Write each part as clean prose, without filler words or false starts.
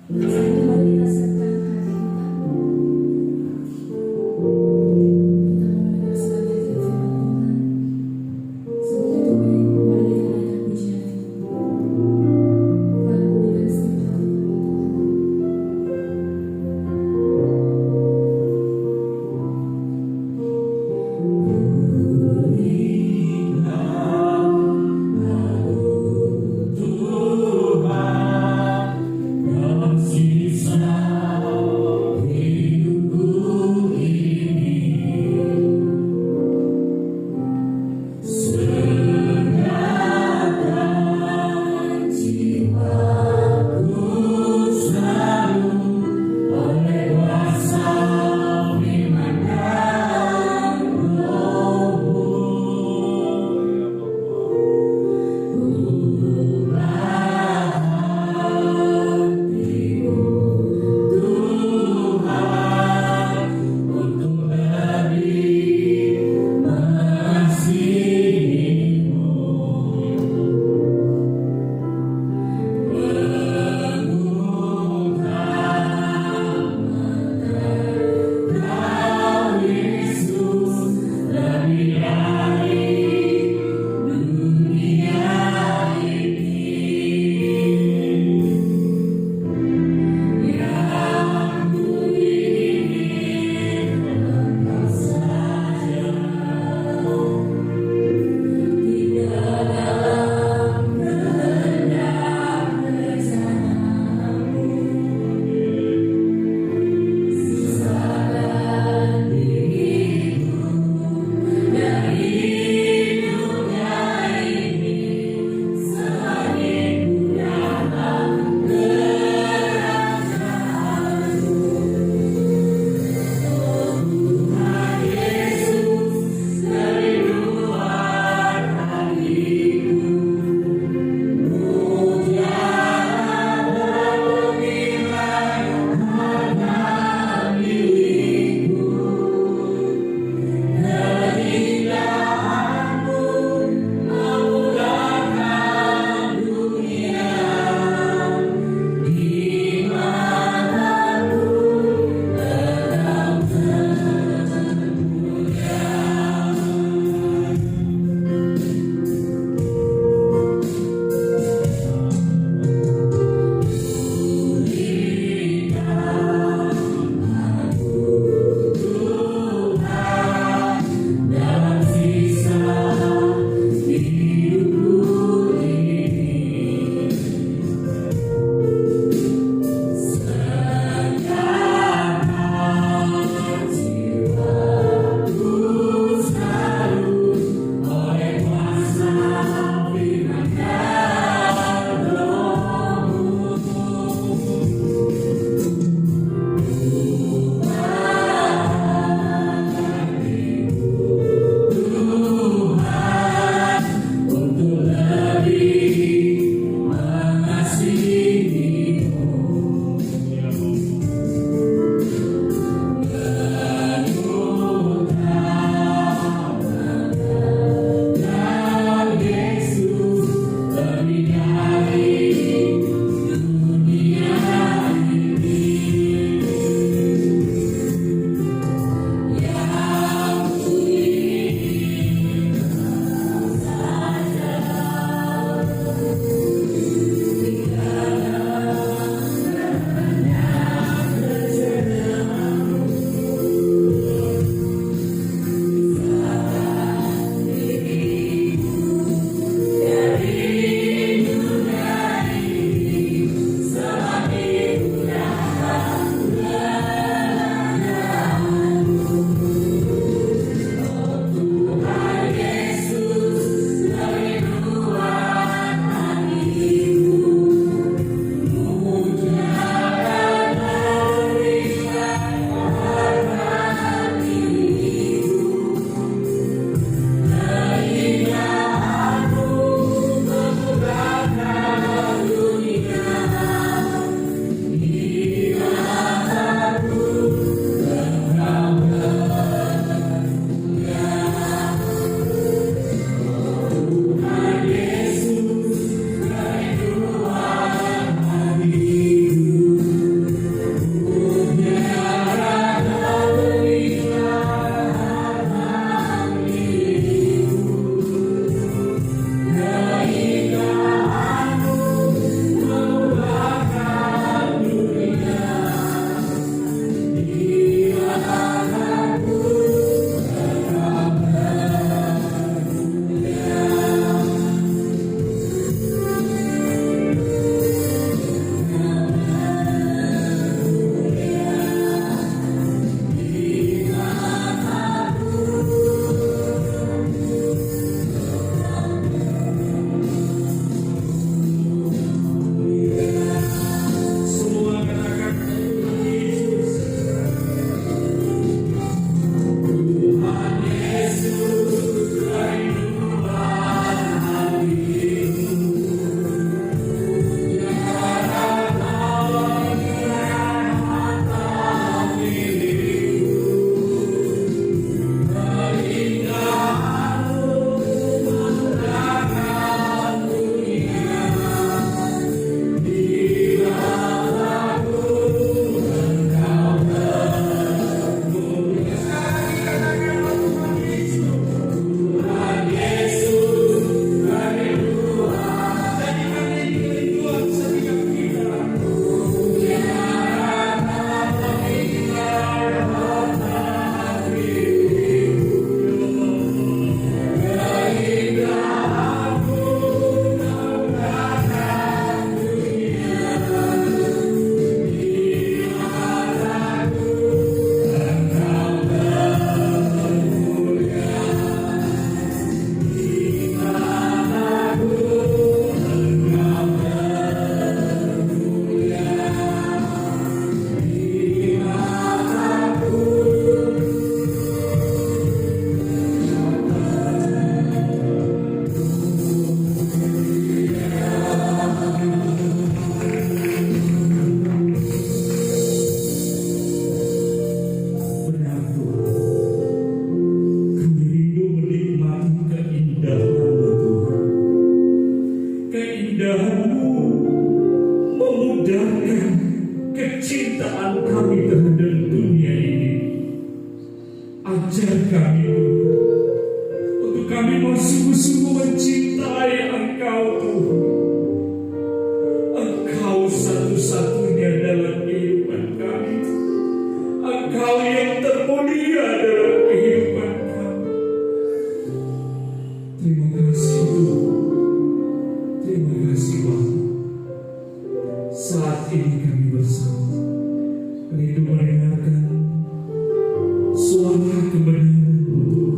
Biasanya mari kita siapkan hati kita mau mendengar sekali lagi firman Tuhan. Sebelum itu mari kita naikkan pujian. Tuhan berikan setiap hati Tuhan, Saat ini kami bersama rindu mendengarkan suara kebenaran Tuhan.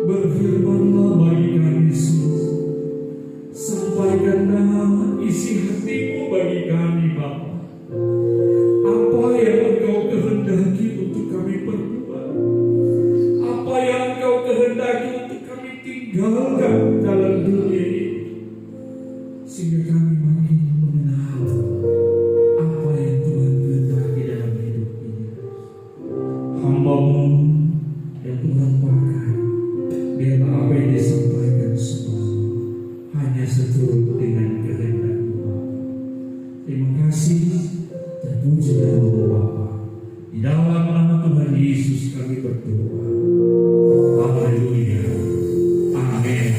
Berfirmanlah bagi kami Yesus, sampaikanlah isi hatimu bagi kami Bapa. Apa yang Engkau kehendaki untuk kami perbuat, apa yang Engkau kehendaki untuk kami tinggalkan dalam dunia ini, sehingga kami makin mengenal apa yang Tuhan kehendaki dalam hidup ini. Hamba-Mu yang Tuhan pakai, biarlah apa yang disampaikan semua hanya seturut dengan kehendak-Mu. Terima kasih, terpuji nama Bapa. Di dalam nama Tuhan Yesus kami berdoa. Haleluya. Amin.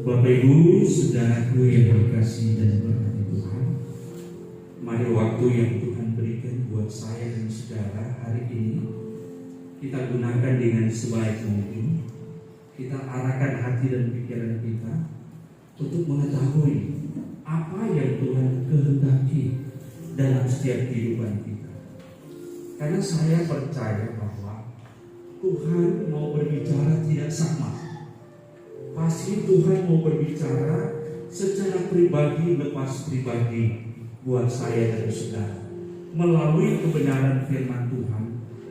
Bapak Ibu, saudaraku yang dikasihi dan diberkati Tuhan, mari waktu yang Tuhan berikan buat saya dan saudara hari ini kita gunakan dengan sebaik mungkin. Kita arahkan hati dan pikiran kita untuk mengetahui apa yang Tuhan kehendaki dalam setiap kehidupan kita. Karena saya percaya bahwa Tuhan mau berbicara tidak sama. Pasti Tuhan mau berbicara secara pribadi lepas pribadi buat saya dan saudara melalui kebenaran firman Tuhan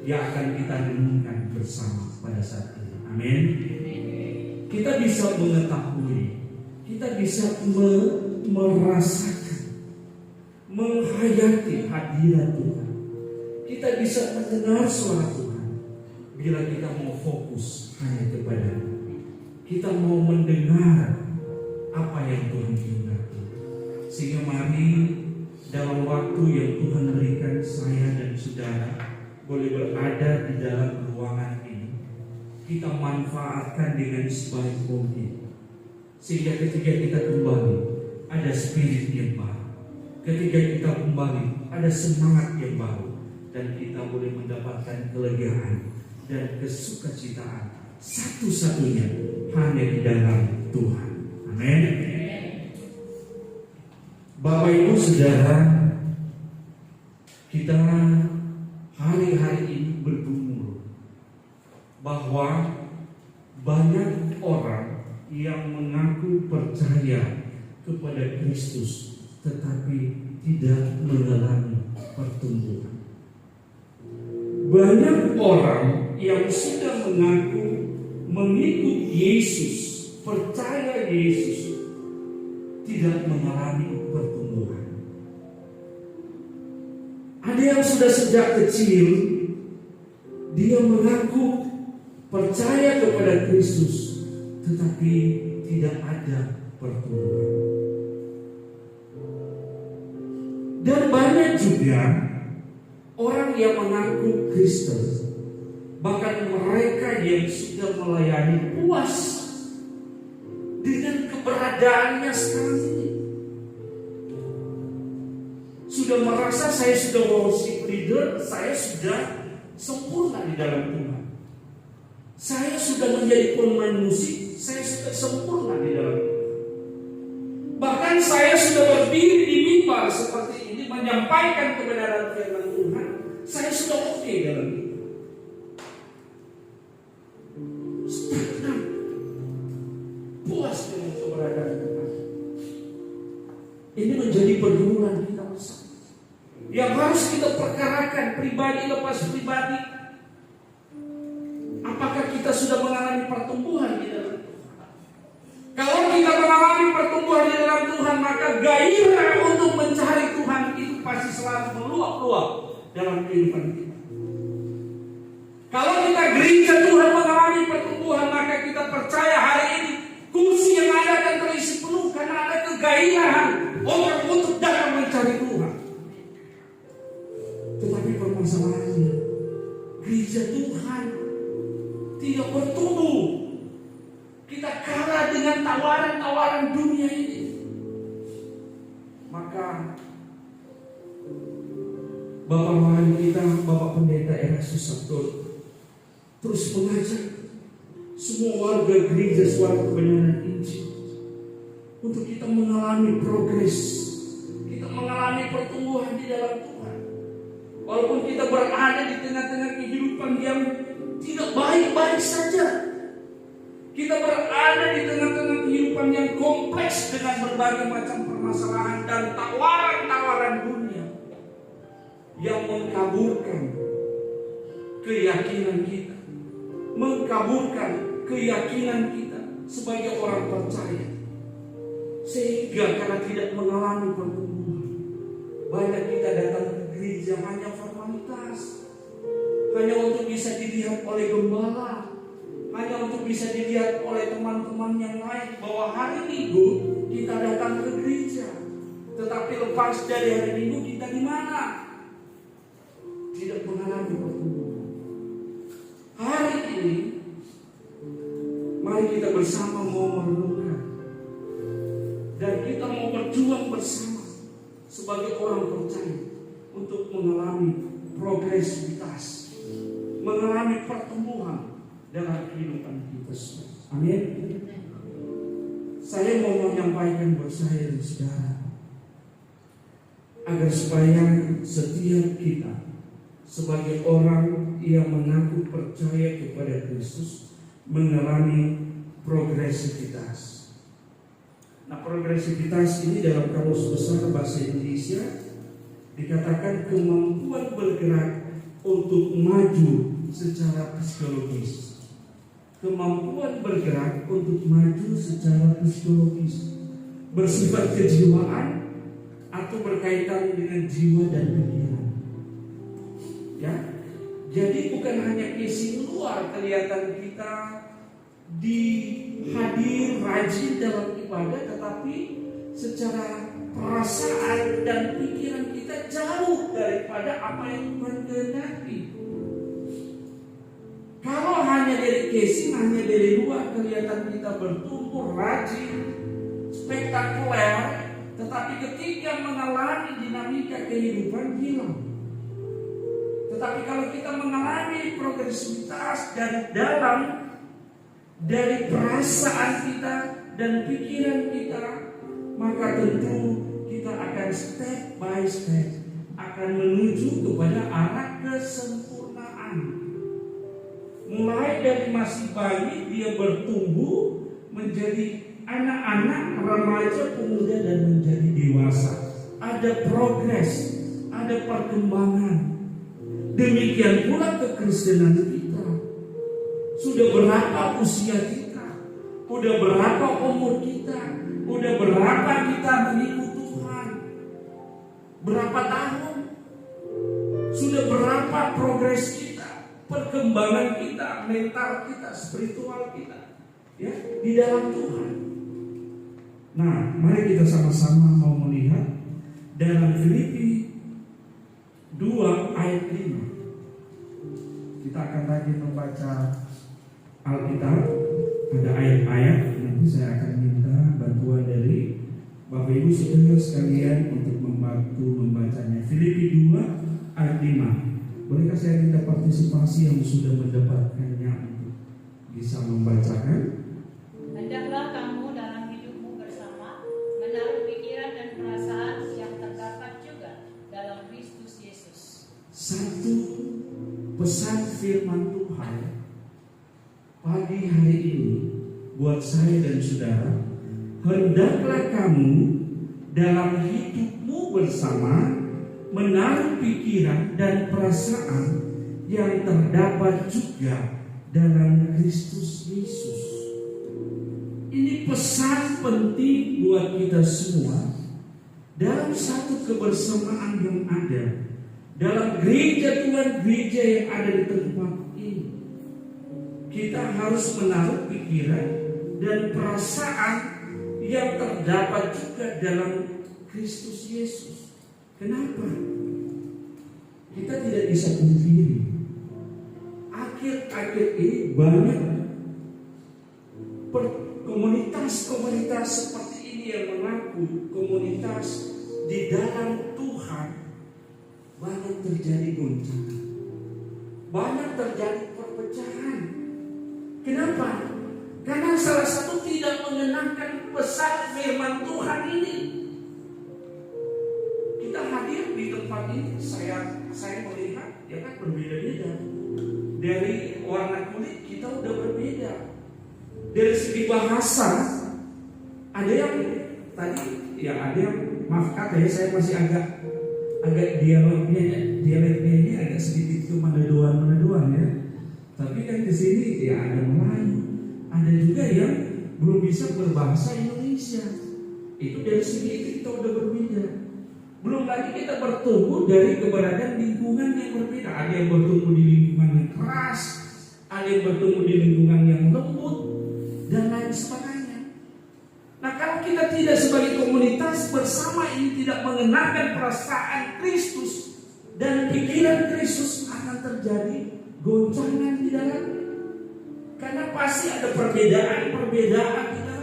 yang akan kita renungkan bersama pada saat ini. Amin. Kita bisa mengetahui, kita bisa merasakan, menghayati hadirat Tuhan. Kita bisa mendengar suara Tuhan bila kita mau fokus hanya kepada-Nya. Kita mau mendengar apa yang Tuhan kehendaki. Sehingga mari dalam waktu yang Tuhan berikan, saya dan saudara boleh berada di dalam ruangan ini, kita manfaatkan dengan sebaik mungkin. Sehingga ketika kita kembali ada spirit yang baru, ketika kita kembali ada semangat yang baru, dan kita boleh mendapatkan kelegaan dan kesukacitaan satu-satunya hanya di dalam Tuhan. Amin. Bapak Ibu Saudara, kita hari-hari ini bergumul bahwa banyak orang yang mengaku percaya kepada Kristus tetapi tidak mengalami pertumbuhan. Banyak orang yang sudah mengaku mengikut Yesus, percaya Yesus, tidak mengalami pertumbuhan. Ada yang sudah sejak kecil dia mengaku percaya kepada Kristus, tetapi tidak ada pertumbuhan. Dan banyak juga orang yang mengaku Kristen, bahkan mereka yang sudah melayani puas dengan keberadaannya sekarang ini. Sudah merasa saya sudah worship leader, saya sudah sempurna di dalam Tuhan. Saya sudah menjadi pemain musik, saya sudah sempurna di dalam Tuhan. Bahkan saya sudah berdiri di mimbar seperti ini menyampaikan kebenaran firman Tuhan, saya sudah oke dalam itu. Stagnan, puas dengan keberadaan Tuhan. Ini menjadi pergumulan kita bersama, yang harus kita perkarakan pribadi lepas pribadi. Apakah kita sudah mengalami pertumbuhan di dalam Tuhan? Kalau kita mengalami pertumbuhan di dalam Tuhan, maka gairah untuk mencari Tuhan itu pasti selalu meluap-luap dalam kehidupan kita. Kalau kita gereja Tuhan mengalami pertumbuhan, maka kita percaya hari ini kursi yang ada akan terisi penuh karena ada kegairahan orang untuk datang mencari Tuhan. Tetapi permasalahannya, gereja Tuhan tidak bertumbuh. Kita kalah dengan tawaran tawaran-tawaran dunia ini. Maka Bapak Rohani kita, Bapak Pendeta Erastus Sabtono, terus mengajak semua warga gereja Suara Kebenaran Injil untuk kita mengalami progres, kita mengalami pertumbuhan di dalam Tuhan. Walaupun kita berada di tengah-tengah kehidupan yang tidak baik-baik saja, kita berada di tengah-tengah kehidupan yang kompleks dengan berbagai macam permasalahan dan tawaran-tawaran dunia yang mengkaburkan keyakinan kita, mengkaburkan keyakinan kita sebagai orang percaya. Sehingga karena tidak mengalami pertumbuhan, banyak kita datang ke gereja hanya formalitas, hanya untuk bisa dilihat oleh gembala, hanya untuk bisa dilihat oleh teman-teman yang lain bahwa hari Minggu kita datang ke gereja. Tetapi lepas dari hari Minggu kita di mana? Tidak mengalami pertumbuhan. Hari ini mari kita bersama mau merenungkan dan kita mau berjuang bersama sebagai orang percaya untuk mengalami progresivitas, mengalami pertumbuhan dalam kehidupan kita semua. Amin. Saya mau menyampaikan buat saya dan saudara, agar supaya setiap kita sebagai orang yang mengaku percaya kepada Kristus mengalami progresivitas. Nah, progresivitas ini dalam Kamus Besar Bahasa Indonesia dikatakan kemampuan bergerak untuk maju secara psikologis. Kemampuan bergerak untuk maju secara psikologis, bersifat kejiwaan atau berkaitan dengan jiwa dan pikiran. Ya, jadi bukan hanya isi luar kelihatan kita hadir rajin dalam ibadah, tetapi secara perasaan dan pikiran kita jauh daripada apa yang Tuhan kehendaki. Kalau hanya dari casing, hanya dari luar kelihatan kita bertumbuh rajin, spektakuler, tetapi ketika mengalami dinamika kehidupan hilang. Tetapi kalau kita mengalami progresivitas dari dalam, dari perasaan kita dan pikiran kita, maka tentu kita akan step by step akan menuju kepada arah kesempurnaan. Mulai dari masih bayi dia bertumbuh menjadi anak-anak, remaja, pemuda dan menjadi dewasa. Ada progres, ada perkembangan. Demikian pula kekristenan kita. Sudah berapa usia kita? Sudah berapa umur kita? Sudah berapa kita mengikut Tuhan? Berapa tahun? Sudah berapa progres kita? Perkembangan kita, mental kita, spiritual kita, ya, di dalam Tuhan. Nah, mari kita sama-sama mau melihat dalam Filipi 2 ayat 5. Kita akan lagi membaca Alkitab. Ada ayat-ayat, nanti saya akan minta bantuan dari Bapak Ibu Saudara sekalian untuk membantu membacanya. Filipi 2 ayat 5. Bolehkah saya minta partisipasi yang sudah mendapatkannya untuk bisa membacakan? Hendaklah kamu dalam hidupmu bersama menaruh pikiran dan perasaan yang terdapat juga dalam Kristus Yesus. Satu pesan firman Tuhan pagi hari ini buat saya dan saudara, hendaklah kamu dalam hidupmu bersama menaruh pikiran dan perasaan yang terdapat juga dalam Kristus Yesus. Ini pesan penting buat kita semua dalam satu kebersamaan yang ada dalam gereja Tuhan, gereja yang ada di tempat ini. Kita harus menaruh pikiran dan perasaan yang terdapat juga dalam Kristus Yesus. Kenapa? Kita tidak bisa pungkiri, akhir-akhir ini banyak komunitas-komunitas seperti ini yang mengaku komunitas di dalam Tuhan, banyak terjadi goncangan, banyak terjadi perpecahan. Kenapa? Karena salah satu tidak mengenakan pesan firman Tuhan ini. Kita hadir di tempat ini, saya melihat ya kan berbeda-beda. Dari warna kulit kita udah berbeda. Dari segi bahasa ada yang tadi ya, ada yang maaf kata ya, saya masih agak dialeknya ini agak sedikit meneduan ya. Tapi kan di sini ya ada Melayu, ada juga yang belum bisa berbahasa Indonesia. Itu dari segi itu kita udah berbeda. Belum lagi kita bertumbuh dari keberadaan lingkungan yang berbeda. Ada yang bertumbuh di lingkungan yang keras, ada yang bertumbuh di lingkungan yang lembut, dan lain sebagainya. Nah, kalau kita tidak sebagai komunitas bersama ini tidak mengenakan perasaan Kristus dan pikiran Kristus, akan terjadi goncangan di dalamnya. Karena pasti ada perbedaan di dalamnya.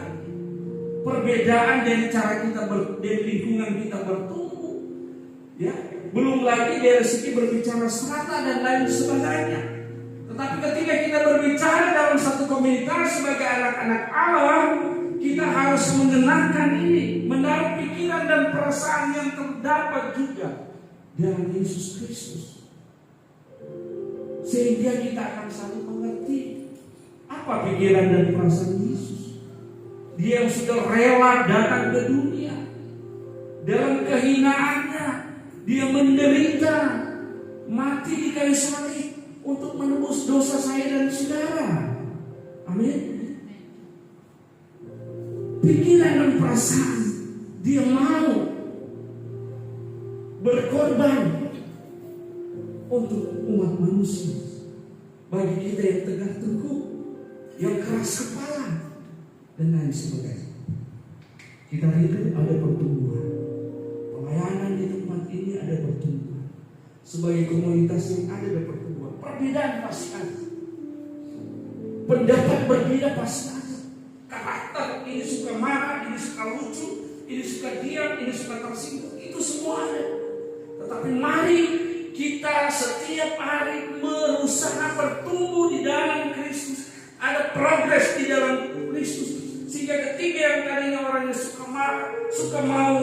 Perbedaan dari cara kita dari lingkungan kita bertumbuh. Ya, belum lagi dari segi berbicara strata dan lain sebagainya. Tetapi ketika kita berbicara dalam satu komunitas sebagai anak-anak Allah, kita harus mengenalkan ini, menaruh pikiran dan perasaan yang terdapat juga dalam Yesus Kristus, sehingga kita akan saling mengerti apa pikiran dan perasaan Yesus. Dia yang sudah rela datang ke dunia dalam kehinaannya. Dia menderita, mati di kayu salib untuk menebus dosa saya dan saudara. Amin. Pikiran dan perasaan, dia mau berkorban untuk umat manusia. Bagi kita yang tegak tengkuk, yang keras kepala, dan lain sebagainya. Kita lihat ada pertumbuhan. Pelayanan di tempat ini ada pertumbuhan. Sebagai komunitas yang ada pertumbuhan. Perbedaan pasti ada. Pendapat berbeda pasti ada. Karakter ini suka marah, ini suka lucu, ini suka diam, ini suka tersinggung. Itu semua ada. Tetapi mari kita setiap hari berusaha bertumbuh di dalam Kristus. Ada progres di dalam Kristus. Sehingga ketika yang tadinya orangnya suka marah, suka mau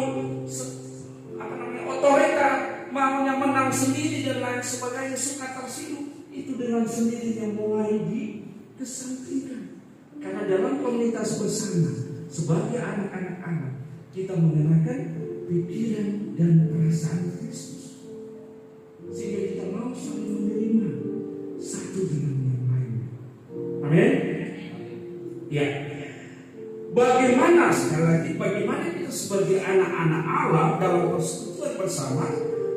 otoriter, maunya menang sendiri dan lain sebagainya, suka tersinggung, itu dengan sendirinya mulai dikesampingkan. Karena dalam komunitas bersama sebagai anak-anak Allah, kita mengenakan pikiran dan perasaan Kristus, sehingga kita mau saling menerima satu dengan yang lainnya. Amin. Ya. Bagaimana sekali lagi, bagaimana kita sebagai anak-anak Allah dalam persekutuan bersama,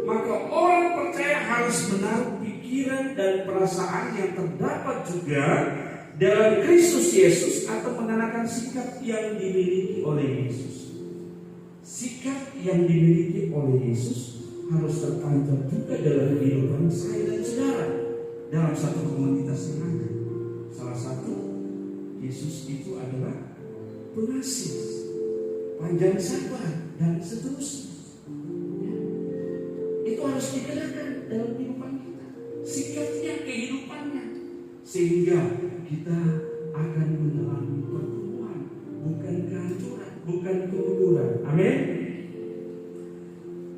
maka orang percaya harus menaruh pikiran dan perasaan yang terdapat juga dalam Kristus Yesus, atau mengenakan sikap yang dimiliki oleh Yesus. Sikap yang dimiliki oleh Yesus harus terpancar juga dalam kehidupan saya dan saudara dalam satu komunitas yang ada. Salah satu, Yesus itu adalah pengasih, panjang sabar, dan seterusnya. Ya. Itu harus dikenakan dalam kehidupan kita, sikapnya, kehidupannya, sehingga kita akan mengalami pertumbuhan, bukan kehancuran, bukan kemunduran. Amin.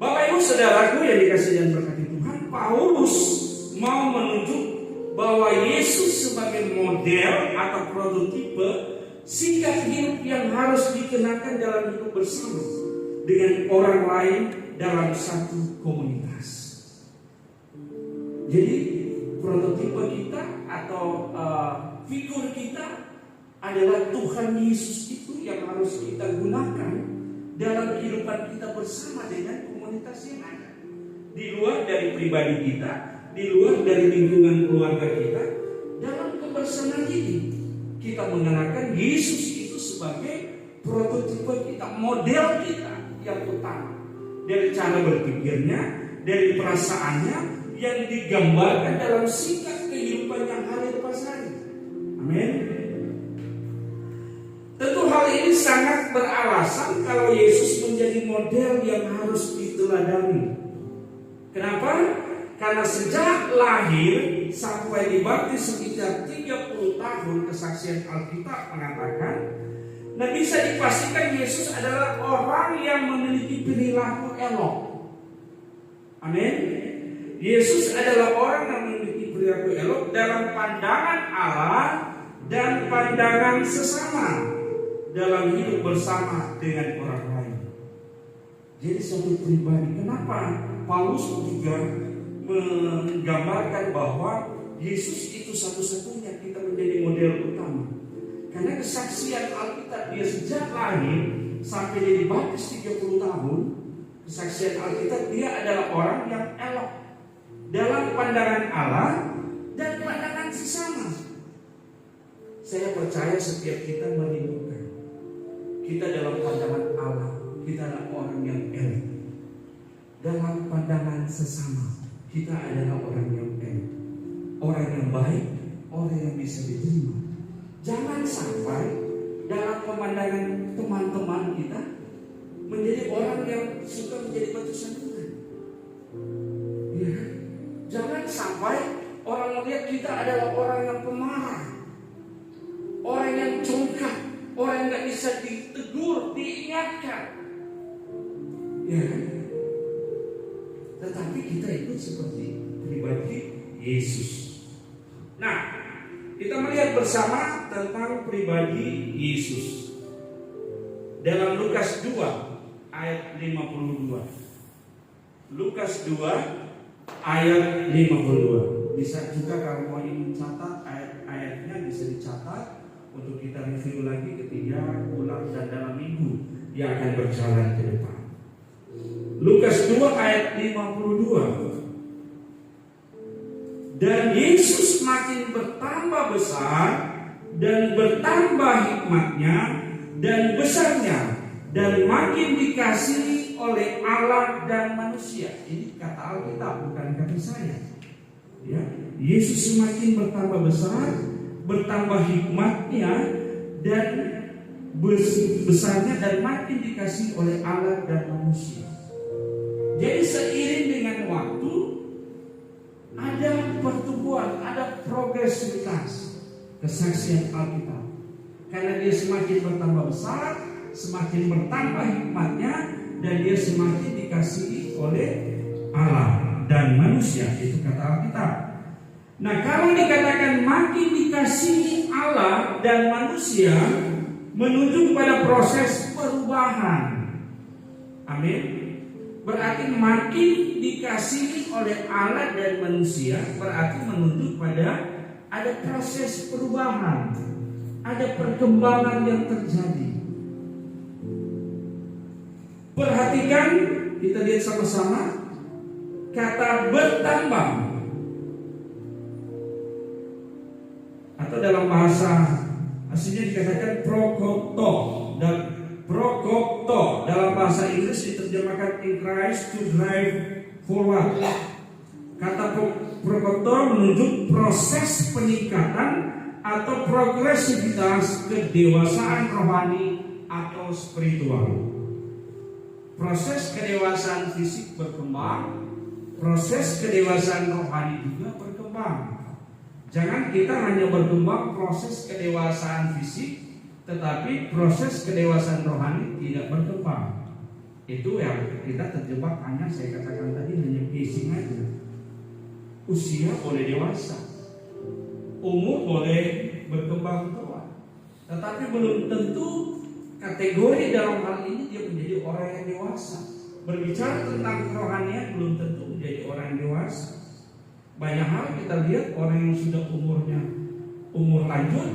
Bapak Ibu saudaraku yang dikasihi dan berkati Tuhan, Paulus mau menunjuk bahwa Yesus sebagai model atau prototipe sikap hidup yang harus dikenakan dalam hidup bersama dengan orang lain dalam satu komunitas. Jadi prototipe kita atau figur kita adalah Tuhan Yesus itu yang harus kita gunakan dalam kehidupan kita bersama dengan komunitas yang ada. Di luar dari pribadi kita, di luar dari lingkungan keluarga kita, dalam kebersamaan ini kita mengenakan Yesus itu sebagai prototipe kita, model kita yang utama. Dari cara berpikirnya, dari perasaannya yang digambarkan dalam sikap kehidupan yang hari lepas hari. Amin. Tentu sangat beralasan kalau Yesus menjadi model yang harus diteladani. Kenapa? Karena sejak lahir sampai dibaptis sekitar 30 tahun, kesaksian Alkitab mengatakan, nah bisa dipastikan Yesus adalah orang yang memiliki perilaku elok. Amin. Yesus adalah orang yang memiliki perilaku elok dalam pandangan Allah dan pandangan sesama dalam hidup bersama dengan orang lain. Jadi suatu pribadi, kenapa Paulus juga menggambarkan bahwa Yesus itu satu-satunya kita menjadi model utama. Karena kesaksian Alkitab dia sejak lahir sampai dia dibaptis 30 tahun, kesaksian Alkitab dia adalah orang yang elok dalam pandangan Allah dan pandangan sesama. Saya percaya setiap kita merindukan kita dalam pandangan Allah, kita adalah orang yang elok. Dalam pandangan sesama, kita adalah orang yang elok, orang yang baik, orang yang bisa diterima. Jangan sampai dalam pemandangan teman-teman kita menjadi orang yang suka menjadi batu sandungan. Ya. Jangan sampai orang melihat kita adalah orang yang pemarah, orang yang congkak, orang yang gak bisa ditegur, diingatkan. Ya. Tetapi kita itu seperti pribadi Yesus. Nah, kita melihat bersama tentang pribadi Yesus dalam Lukas 2 ayat 52. Lukas 2 ayat 52. Bisa juga kalau mau ingin catat ayat-ayatnya bisa dicatat untuk kita review lagi ketika pulang dan dalam minggu yang akan berjalan ke depan. Lukas 2 ayat 52. Dan Yesus makin bertambah besar dan bertambah hikmatnya dan besarnya dan makin dikasihi oleh Allah dan manusia. Ini kata Alkitab, bukan kata saya. Ya, Yesus semakin bertambah besar, bertambah hikmatnya dan besarnya dan makin dikasihi oleh Allah dan manusia. Jadi seiring dengan waktu ada pertumbuhan, ada progresivitas kesaksian Alkitab. Karena dia semakin bertambah besar, semakin bertambah hikmatnya, dan dia semakin dikasihi oleh Allah dan manusia. Itu kata Alkitab. Nah, kalau dikatakan makin dikasihi Allah dan manusia, menuju pada proses perubahan. Amin. Berarti makin dikasihi oleh Allah dan manusia, berarti menuju pada ada proses perubahan, ada perkembangan yang terjadi. Perhatikan, kita lihat sama-sama kata bertambah, atau dalam bahasa aslinya dikatakan prokopto, dan prokopto dalam bahasa Inggris diterjemahkan increase to drive forward. Kata prokopto menunjuk proses peningkatan atau progresivitas kedewasaan rohani atau spiritual. Proses kedewasaan fisik berkembang, proses kedewasaan rohani juga berkembang. Jangan kita hanya berkembang proses kedewasaan fisik, tetapi proses kedewasaan rohani tidak berkembang. Itu yang kita terjebak hanya, saya katakan tadi, hanya pacing aja. Usia boleh dewasa, umur boleh berkembang tua, tetapi belum tentu kategori dalam hal ini dia menjadi orang yang dewasa. Berbicara tentang kerohanian belum tentu menjadi orang yang dewasa. Banyak hal kita lihat orang yang sudah umur lanjut,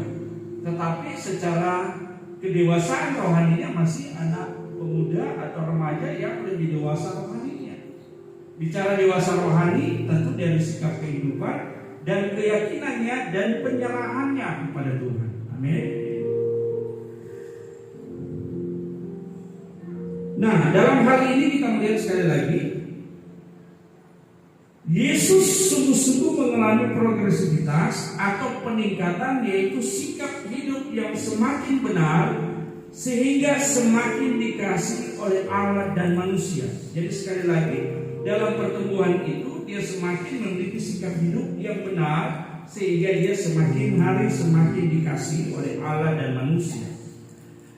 tetapi secara kedewasaan rohaninya masih anak pemuda atau remaja yang lebih dewasa rohaninya. Bicara dewasa rohani tentu dari sikap kehidupan dan keyakinannya dan penyerahannya kepada Tuhan. Amin. Nah, dalam hal ini kita melihat sekali lagi, Yesus sungguh-sungguh mengalami progresivitas atau peningkatan, yaitu sikap hidup yang semakin benar, sehingga semakin dikasihi oleh Allah dan manusia. Jadi sekali lagi, dalam pertumbuhan itu dia semakin memiliki sikap hidup yang benar, sehingga dia semakin hari semakin dikasihi oleh Allah dan manusia.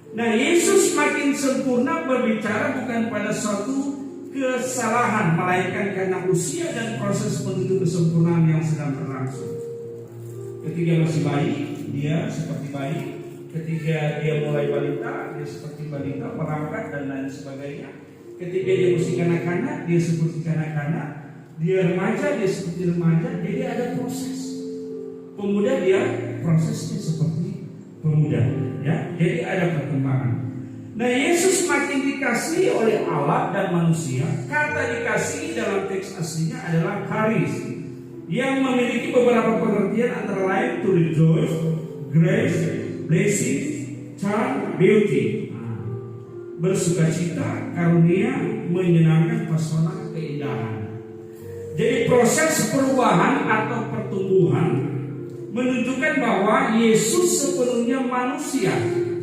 Nah, Yesus makin sempurna berbicara bukan pada suatu kesalahan, melainkan karena usia dan proses menuju kesempurnaan yang sedang berlangsung. Ketika masih bayi, dia seperti bayi. Ketika dia mulai balita, dia seperti balita, merangkak dan lain sebagainya. Ketika dia masih kanak-kanak, dia seperti kanak-kanak. Dia remaja, dia seperti remaja. Jadi ada proses. Pemuda, dia prosesnya seperti pemuda. Ya, jadi ada perkembangan. Nah, Yesus makin dikasihi oleh Allah dan manusia. Kata dikasihi dalam teks aslinya adalah charis, yang memiliki beberapa pengertian antara lain to rejoice, grace, blessing, charm, beauty. Bersukacita, karunia, menyenangkan, pesona, keindahan. Jadi proses perubahan atau pertumbuhan menunjukkan bahwa Yesus sepenuhnya manusia,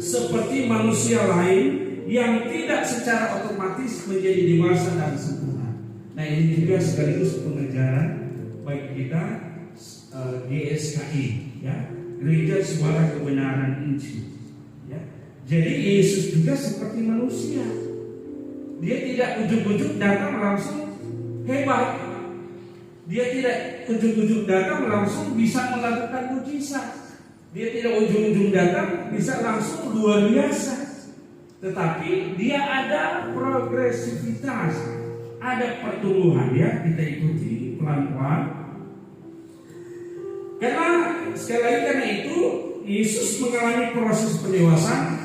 seperti manusia lain yang tidak secara otomatis menjadi dewasa dan sempurna. Nah, ini juga sekaligus pengajaran bagi kita GSKI, ya, Gereja Suara Kebenaran Injil. Ya. Jadi Yesus juga seperti manusia. Dia tidak ujuk-ujuk datang langsung hebat. Dia tidak ujuk-ujuk datang langsung bisa melakukan mujizat. Dia tidak ujung-ujung datang bisa langsung luar biasa. Tetapi dia ada progresivitas, ada pertumbuhan, ya. Kita ikuti pelan-pelan. Karena sekali lagi karena itu Yesus mengalami proses pendewasaan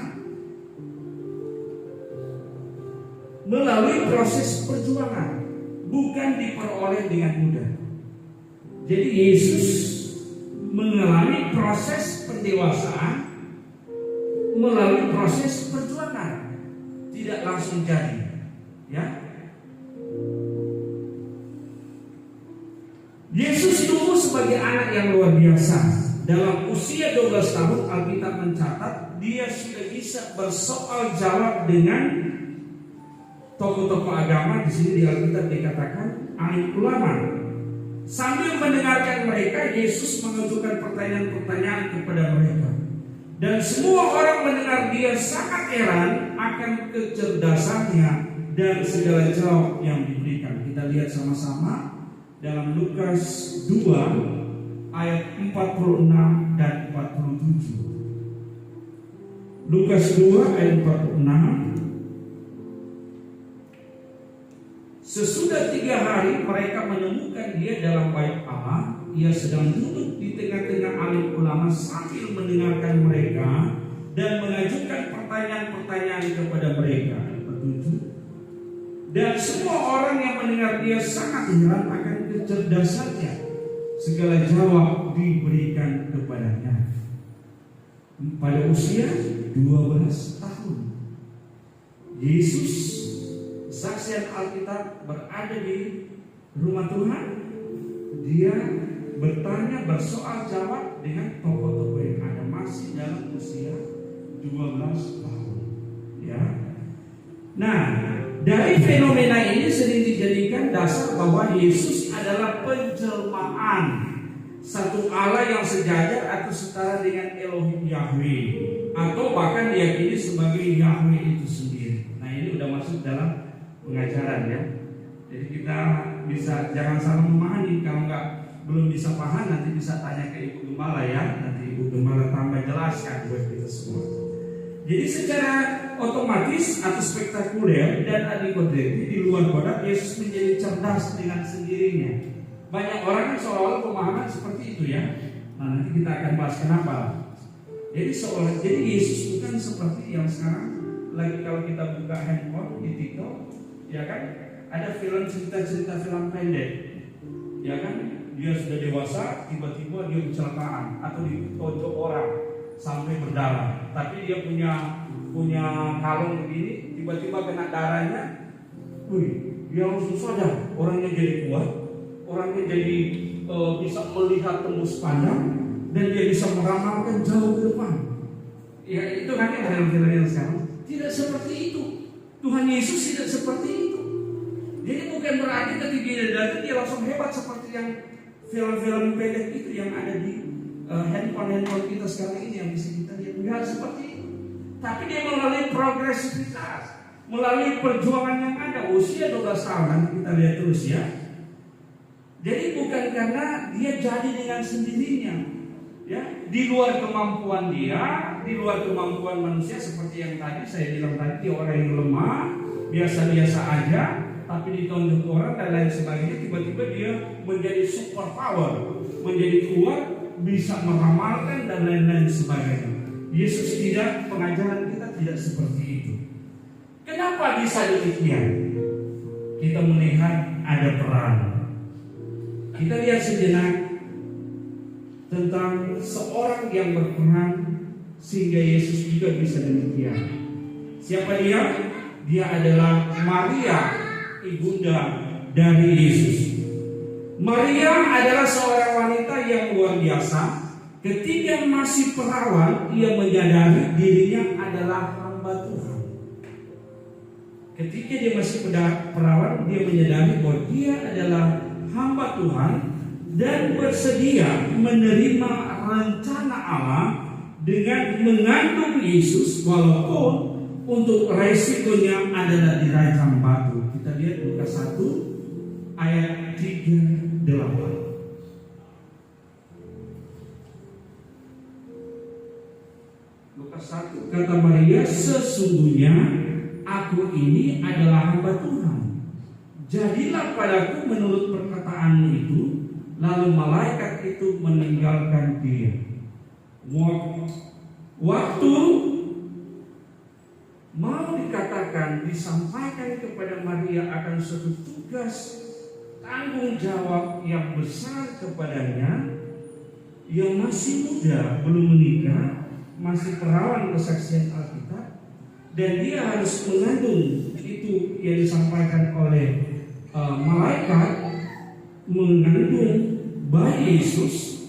melalui proses perjuangan, bukan diperoleh dengan mudah. Jadi Yesus mengalami proses pendewasaan melalui proses perjuangan, tidak langsung jadi, ya. Yesus tumbuh sebagai anak yang luar biasa. Dalam usia 12 tahun Alkitab mencatat dia sudah bisa bersoal jawab dengan tokoh-tokoh agama. Di sini di Alkitab dikatakan alim ulama. Sambil mendengarkan mereka, Yesus mengajukan pertanyaan-pertanyaan kepada mereka. Dan semua orang mendengar dia sangat heran akan kecerdasannya dan segala jawab yang diberikan. Kita lihat sama-sama dalam Lukas 2 ayat 46 dan 47. Lukas 2 ayat 46. Sesudah 3 hari mereka menemukan dia dalam bait Allah. Ia sedang duduk di tengah-tengah alim ulama sambil mendengarkan mereka dan mengajukan pertanyaan-pertanyaan kepada mereka. 47. Dan semua orang yang mendengar dia sangat heran akan kecerdasannya. Segala jawab diberikan kepadanya. Pada usia 12 tahun, Yesus, saksian Alkitab, berada di rumah Tuhan. Dia bertanya, bersoal jawab dengan tokoh-tokoh yang ada, masih dalam usia 12 tahun, ya. Nah, dari fenomena ini sering dijadikan dasar bahwa Yesus adalah penjelmaan satu Allah yang sejajar atau setara dengan Elohim Yahweh, atau bahkan diyakini sebagai Yahweh itu sendiri. Nah, ini udah masuk dalam pengajaran, ya. Jadi kita bisa jangan salah memahami. Kalau belum bisa paham, nanti bisa tanya ke Ibu Gembala, ya. Nanti Ibu Gembala tambah jelaskan buat kita semua. Jadi secara otomatis atau spektakuler dan adikodrati di luar kodak, Yesus menjadi cerdas dengan sendirinya. Banyak orang kan seolah-olah pemahaman seperti itu, ya. Nah, nanti kita akan bahas kenapa. Jadi Yesus bukan seperti yang sekarang lagi kalau kita buka handphone di TikTok, ya kan, ada cerita-cerita film pendek, ya kan, dia sudah dewasa tiba-tiba dia kecelakaan atau ditonjok orang sampai berdarah, tapi dia punya kalung begini, tiba-tiba kena darahnya, dia langsung saja orangnya jadi kuat, orangnya jadi bisa melihat tembus pandang, dan dia bisa meramalkan jauh ke depan. Ya itu kan yang film-film yang sekarang tidak seperti itu. Tuhan Yesus tidak seperti itu. Jadi bukan berarti ketika dia datang dia langsung hebat seperti yang film-film pendek itu yang ada di handphone kita sekarang ini yang bisa kita lihat. Enggak seperti itu. Tapi dia melalui progresivitas, melalui perjuangan yang ada. Usia 12 tahun nanti kita lihat terus ya. Jadi bukan karena dia jadi dengan sendirinya, ya, di luar kemampuan dia, di luar kemampuan manusia seperti yang tadi saya bilang tadi, dia orang yang lemah, biasa-biasa aja, tapi ditonjok orang dan lain sebagainya, tiba-tiba dia menjadi super power, menjadi kuat, bisa meramalkan dan lain-lain sebagainya. Yesus tidak, pengajaran kita tidak seperti itu. Kenapa bisa demikian? Kita melihat ada peran. Kita lihat sejenak tentang seorang yang berperan sehingga Yesus juga bisa demikian. Siapa dia? Dia adalah Maria, ibunda dari Yesus. Maria adalah seorang wanita yang luar biasa. Ketika masih perawan, ia menyadari dirinya adalah hamba Tuhan. Ketika dia masih perawan, dia menyadari bahwa dia adalah hamba Tuhan dan bersedia menerima rencana Allah dengan mengandung Yesus, walaupun untuk resikonya adalah dirajam batu. Kita lihat Lukas 1 ayat 38. Lukas 1, kata Maria, sesungguhnya aku ini adalah hamba Tuhan. Jadilah padaku menurut perkataanmu itu. Lalu malaikat itu meninggalkan dia. Waktu mau dikatakan, disampaikan kepada Maria akan suatu tugas tanggung jawab yang besar kepadanya, yang masih muda, belum menikah, masih perawan kesaksian Alkitab, dan dia harus mengandung, itu yang disampaikan oleh malaikat, mengandung bayi Yesus.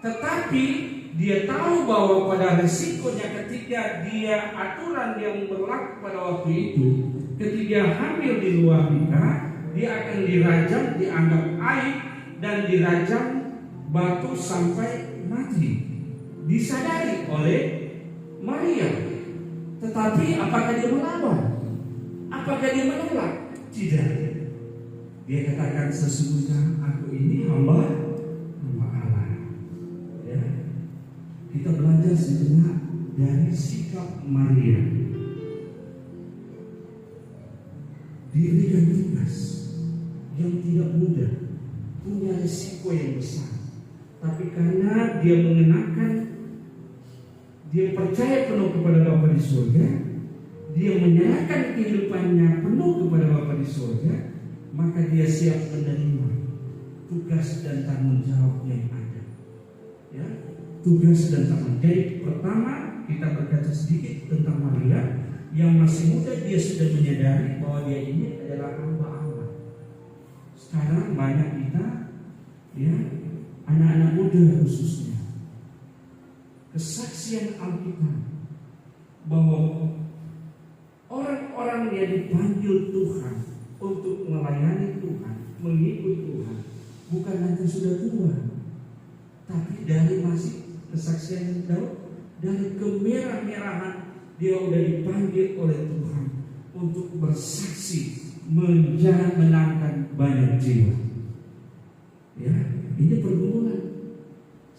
Tetapi dia tahu bahwa pada risikonya ketika dia, aturan yang berlaku pada waktu itu, ketika hamil di luar nikah, dia akan dirajam, dianggap aib dan dirajam batu sampai mati. Disadari oleh Maria. Tetapi apakah dia melawan? Apakah dia menolak? Tidak. Dia katakan, sesungguhnya aku ini hamba Allah. Ya. Kita belajar sejenak dari sikap Maria. Diberikan tugas yang tidak mudah, punya risiko yang besar. Tapi karena dia mengenakan, dia percaya penuh kepada Bapa di surga, dia menyerahkan kehidupannya penuh kepada Bapa di surga, maka dia siap menerima tugas dan tanggung jawab yang ada. Ya, tugas dan tanggung. Jadi pertama kita berkata sedikit tentang Maria yang masih muda, dia sudah menyadari bahwa dia ini adalah hamba Allah. Sekarang banyak kita, ya, anak-anak muda khususnya, kesaksian Alkitab bahwa orang-orang yang dipanggil Tuhan untuk melayani Tuhan, mengikut Tuhan, bukan nanti sudah tua, tapi dari masih kesaksian Daud, dari kemerah-merahan dia sudah dipanggil oleh Tuhan untuk bersaksi, menangkan banyak jiwa. Ya, ini pergumulan.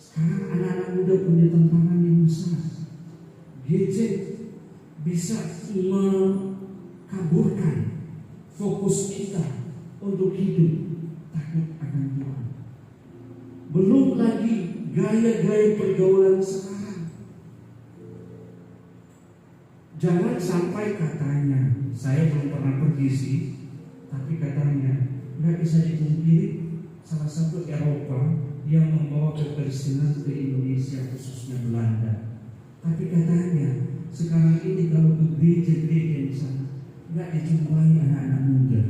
Sekarang anak-anak muda punya tantangan yang besar. Gadget bisa mengkaburkan fokus kita untuk hidup takut akan Tuhan. Belum lagi gaya-gaya pergaulan sekarang. Jangan sampai katanya, saya belum pernah pergi sih, tapi katanya nggak bisa dipungkiri salah satu Eropa yang membawa kekristenan ke Indonesia, khususnya Belanda. Tapi katanya sekarang ini kalau ke gereja-gereja di sana nggak dijumpai anak-anak muda.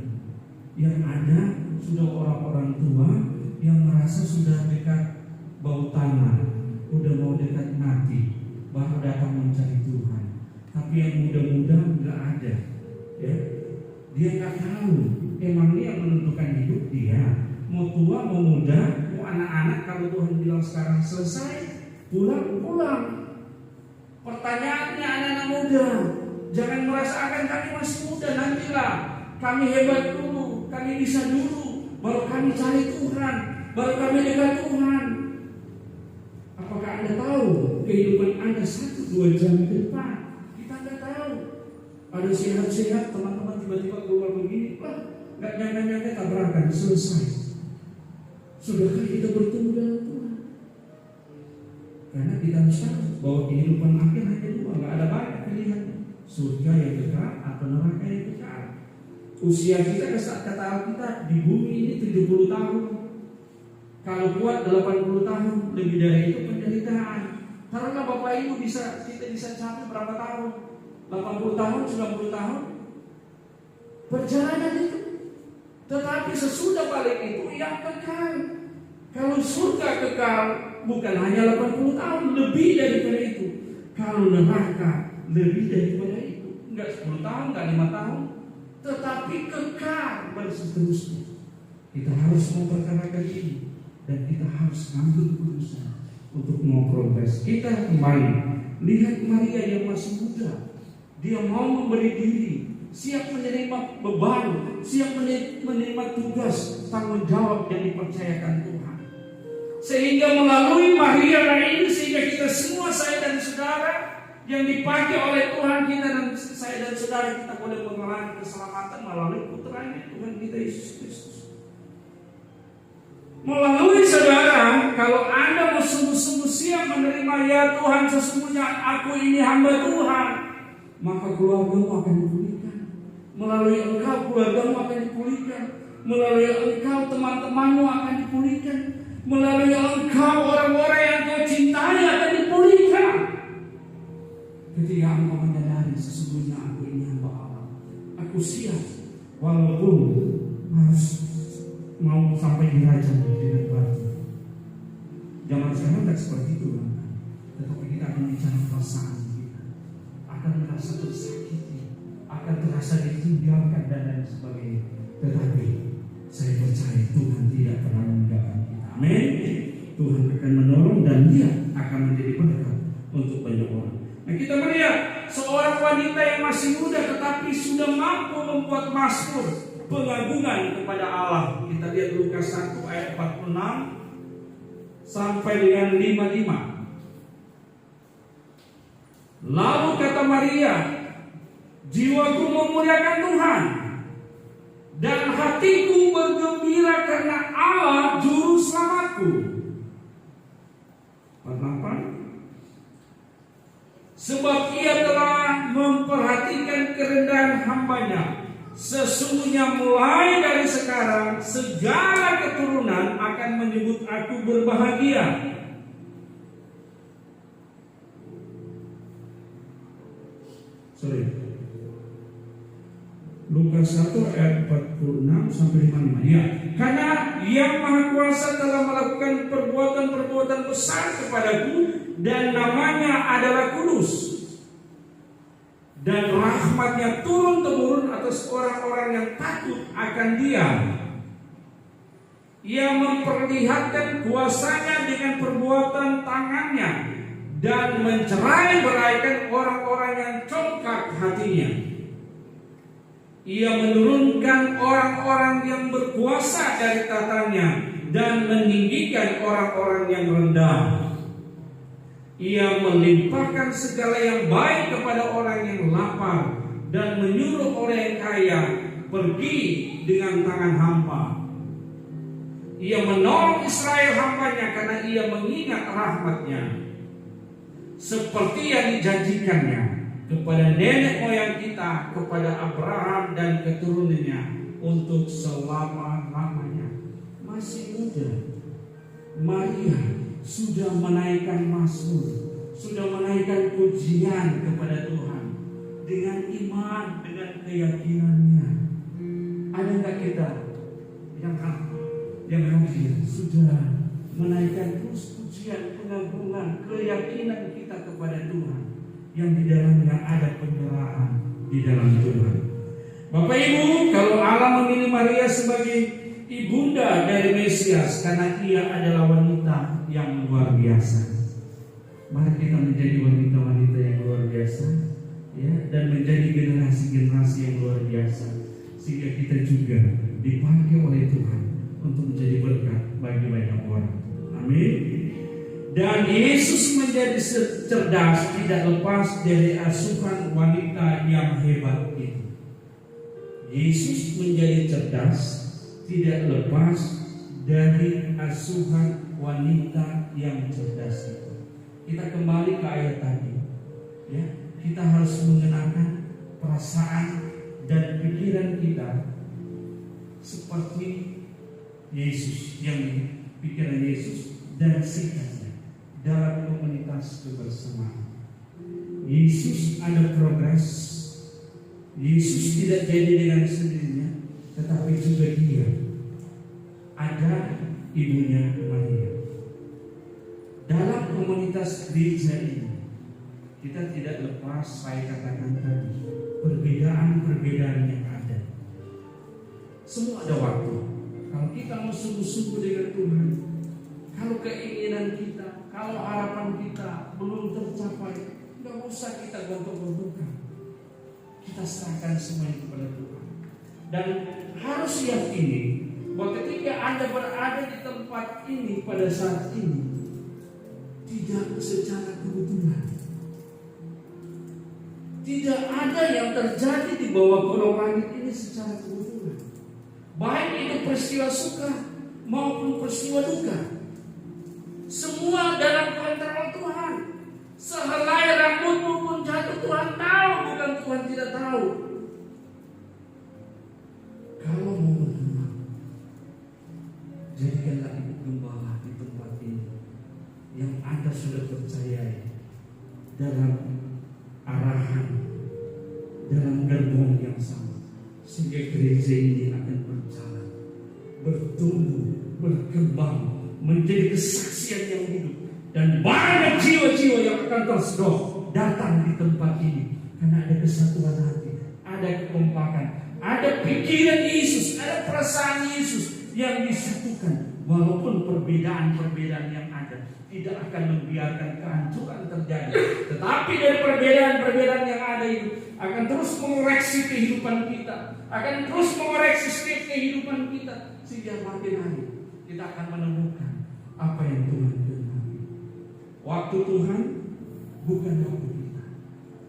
Yang ada sudah orang-orang tua yang merasa sudah dekat bau tanah, udah mau dekat mati. baru datang mencari Tuhan. Tapi yang muda-muda nggak ada, ya. Dia nggak tahu. Emang dia menentukan hidup dia. Mau tua, mau muda, mau anak-anak. Kalau Tuhan bilang sekarang selesai, pulang. Pertanyaannya anak-anak muda, jangan merasakan kami masih muda, nantilah kami hebat dulu, kami bisa dulu, baru kami cari Tuhan, baru kami dekat Tuhan. Apakah Anda tahu kehidupan Anda 1-2 jam ke depan? Kita nggak tahu. Ada sehat-sehat teman-teman tiba-tiba keluar begini, nggak nyangka-nyangka tabrakan, selesai. Sudahkah kita bertemu dengan Tuhan? Karena kita harus tahu bahwa kehidupan akhir hanya 2, nggak ada banyak pilihan. Surga yang kekal atau neraka yang kekal. Usia kita kata Alkitab di bumi ini 70 tahun. Kalau kuat 80 tahun, lebih dari itu penderitaan. Karena Bapak Ibu kita bisa capai berapa tahun? 80 tahun, 90 tahun. Perjalanan itu. Tetapi sesudah balik itu yang kekal. Kalau surga kekal bukan hanya 80 tahun, lebih daripada itu. Kalau neraka lebih daripada itu. Enggak 10 tahun, enggak 5 tahun, tetapi kekal berseterusnya. Kita harus memperkarakan ini dan kita harus ngambil keputusan untuk mau progres. Kita kembali lihat Maria yang masih muda. Dia mau memberi diri, siap menerima beban, siap menerima tugas, tanggung jawab yang dipercayakan Tuhan. Sehingga melalui Maria ini, sehingga kita semua, saya dan saudara, yang dipakai oleh Tuhan kita dan saya dan saudara, kita boleh mengalami keselamatan melalui putranya Tuhan kita Yesus Kristus. Melalui saudara, kalau Anda mau sungguh-sungguh siap menerima, ya Tuhan, sesungguhnya aku ini hamba Tuhan, maka keluargamu akan dipulihkan. Melalui engkau keluargamu akan dipulihkan. Melalui engkau teman-temanmu akan dipulihkan. Melalui engkau orang-orang yang kau cintai akan dipulihkan. Ketika engkau menyadari sesungguhnya aku ini hamba Allah, aku siap walaupun harus mau sampai di raja dengan batu. Zaman sekarang tidak seperti itu, kan? Tetapi kita akan bicara perasaan kita, akan merasa tersakiti, akan terasa ditinggalkan dan lain sebagainya. Tetapi saya percaya Tuhan tidak pernah meninggalkan kita. Amin. Tuhan akan menolong dan Dia akan menjadi berkat untuk banyak orang. Nah, kita melihat seorang wanita yang masih muda tetapi sudah mampu membuat mazmur pengagungan kepada Allah. Kita lihat Lukas 1 ayat 46 sampai dengan 55. Lalu kata Maria, jiwaku memuliakan Tuhan dan hatiku bergembira karena Allah juru selamatku. 48. Sebab Ia telah memperhatikan kerendahan hambanya. Sesungguhnya mulai dari sekarang segala keturunan akan menyebut aku berbahagia. Lukas 1 ayat 46 sampai 55. Ya, karena Yang Maha Kuasa telah melakukan perbuatan-perbuatan besar kepadaku dan namanya adalah kudus. Dan rahmatnya turun-temurun atas orang-orang yang takut akan Dia. Ia memperlihatkan kuasanya dengan perbuatan tangannya dan mencerai-beraikan orang-orang yang congkak hatinya. Ia menurunkan orang-orang yang berkuasa dari tatanya dan meninggikan orang-orang yang rendah. Ia melimpahkan segala yang baik kepada orang yang lapar dan menyuruh orang yang kaya pergi dengan tangan hampa. Ia menolong Israel hambanya karena ia mengingat rahmatnya, seperti yang dijanjikannya kepada nenek moyang kita, kepada Abraham dan keturunannya untuk selama-lamanya. Masih muda, Maria sudah menaikkan mazmur, sudah menaikkan pujian kepada Tuhan dengan iman, dengan keyakinannya. Ada enggak kita yang hadir sudah menaikkan pujian, pengagungan, keyakinan kita kita kepada Tuhan, yang di dalamnya ada penyerahan di dalam Tuhan. Bapak Ibu, kalau Allah memilih Maria sebagai ibunda dari Mesias karena ia adalah wanita yang luar biasa, mari kita menjadi wanita-wanita yang luar biasa, ya, dan menjadi generasi-generasi yang luar biasa, sehingga kita juga dipakai oleh Tuhan untuk menjadi berkat bagi banyak orang. Amin. Dan Yesus menjadi cerdas tidak lepas dari asuhan wanita yang hebat itu. Yesus menjadi cerdas tidak lepas dari asuhan wanita yang cerdas itu. Kita kembali ke ayat tadi, ya. Kita harus mengenakan perasaan dan pikiran kita seperti Yesus, yang pikiran Yesus dan sikapnya dalam komunitas kebersamaan. Yesus ada progres. Yesus tidak jadi dengan sendirinya, tetapi juga dia ada ibunya Maria. Dalam komunitas gereja ini, kita tidak lepas, saya katakan tadi, perbedaan-perbedaan yang ada. Semua ada waktu. Kalau kita mau sungguh-sungguh dengan Tuhan, kalau keinginan kita, kalau harapan kita belum tercapai, nggak usah kita gontok-gontokan. Kita serahkan semuanya kepada Tuhan. Dan harus yakini bahwa ketika Anda berada di tempat ini pada saat ini, tidak secara kebetulan. Tidak ada yang terjadi di bawah kolong langit ini secara kebetulan. Baik itu peristiwa suka maupun peristiwa duka, semua dalam kontrol Tuhan. Sehelai rambutmu pun jatuh, Tuhan tahu, bukan Tuhan tidak tahu. Kalau mau mengenal, jadikanlah ibu gembala di tempat ini yang Anda sudah percayai dalam arahan, dalam gerbong yang sama, sehingga gereja ini akan berjalan, bertumbuh, berkembang, menjadi kesaksian yang hidup, dan banyak jiwa-jiwa yang akan tersedot datang di tempat ini karena ada kesatuan hati, ada kekompakan, ada pikiran Yesus, ada perasaan Yesus yang disatukan. Walaupun perbedaan-perbedaan yang ada tidak akan membiarkan kehancuran terjadi, tetapi dari perbedaan-perbedaan yang ada itu akan terus mengoreksi kehidupan kita, akan terus mengoreksi setiap kehidupan kita, sehingga makin hari kita akan menemukan apa yang Tuhan kehendaki. Waktu Tuhan bukan waktu kita,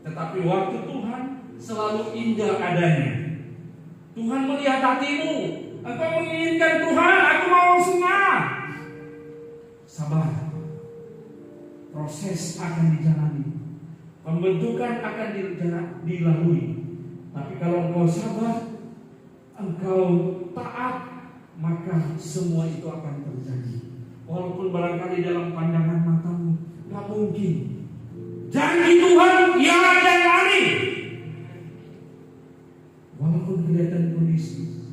tetapi waktu Tuhan selalu indah adanya. Tuhan melihat hatimu, engkau menginginkan Tuhan, aku mau semua. Sabar, proses akan dijalani, pembentukan akan dilalui. Tapi kalau engkau sabar, engkau taat, maka semua itu akan terjadi. Walaupun barangkali dalam pandangan matamu gak mungkin. Janji Tuhan ya dan amin. Walaupun kelihatan kondisi,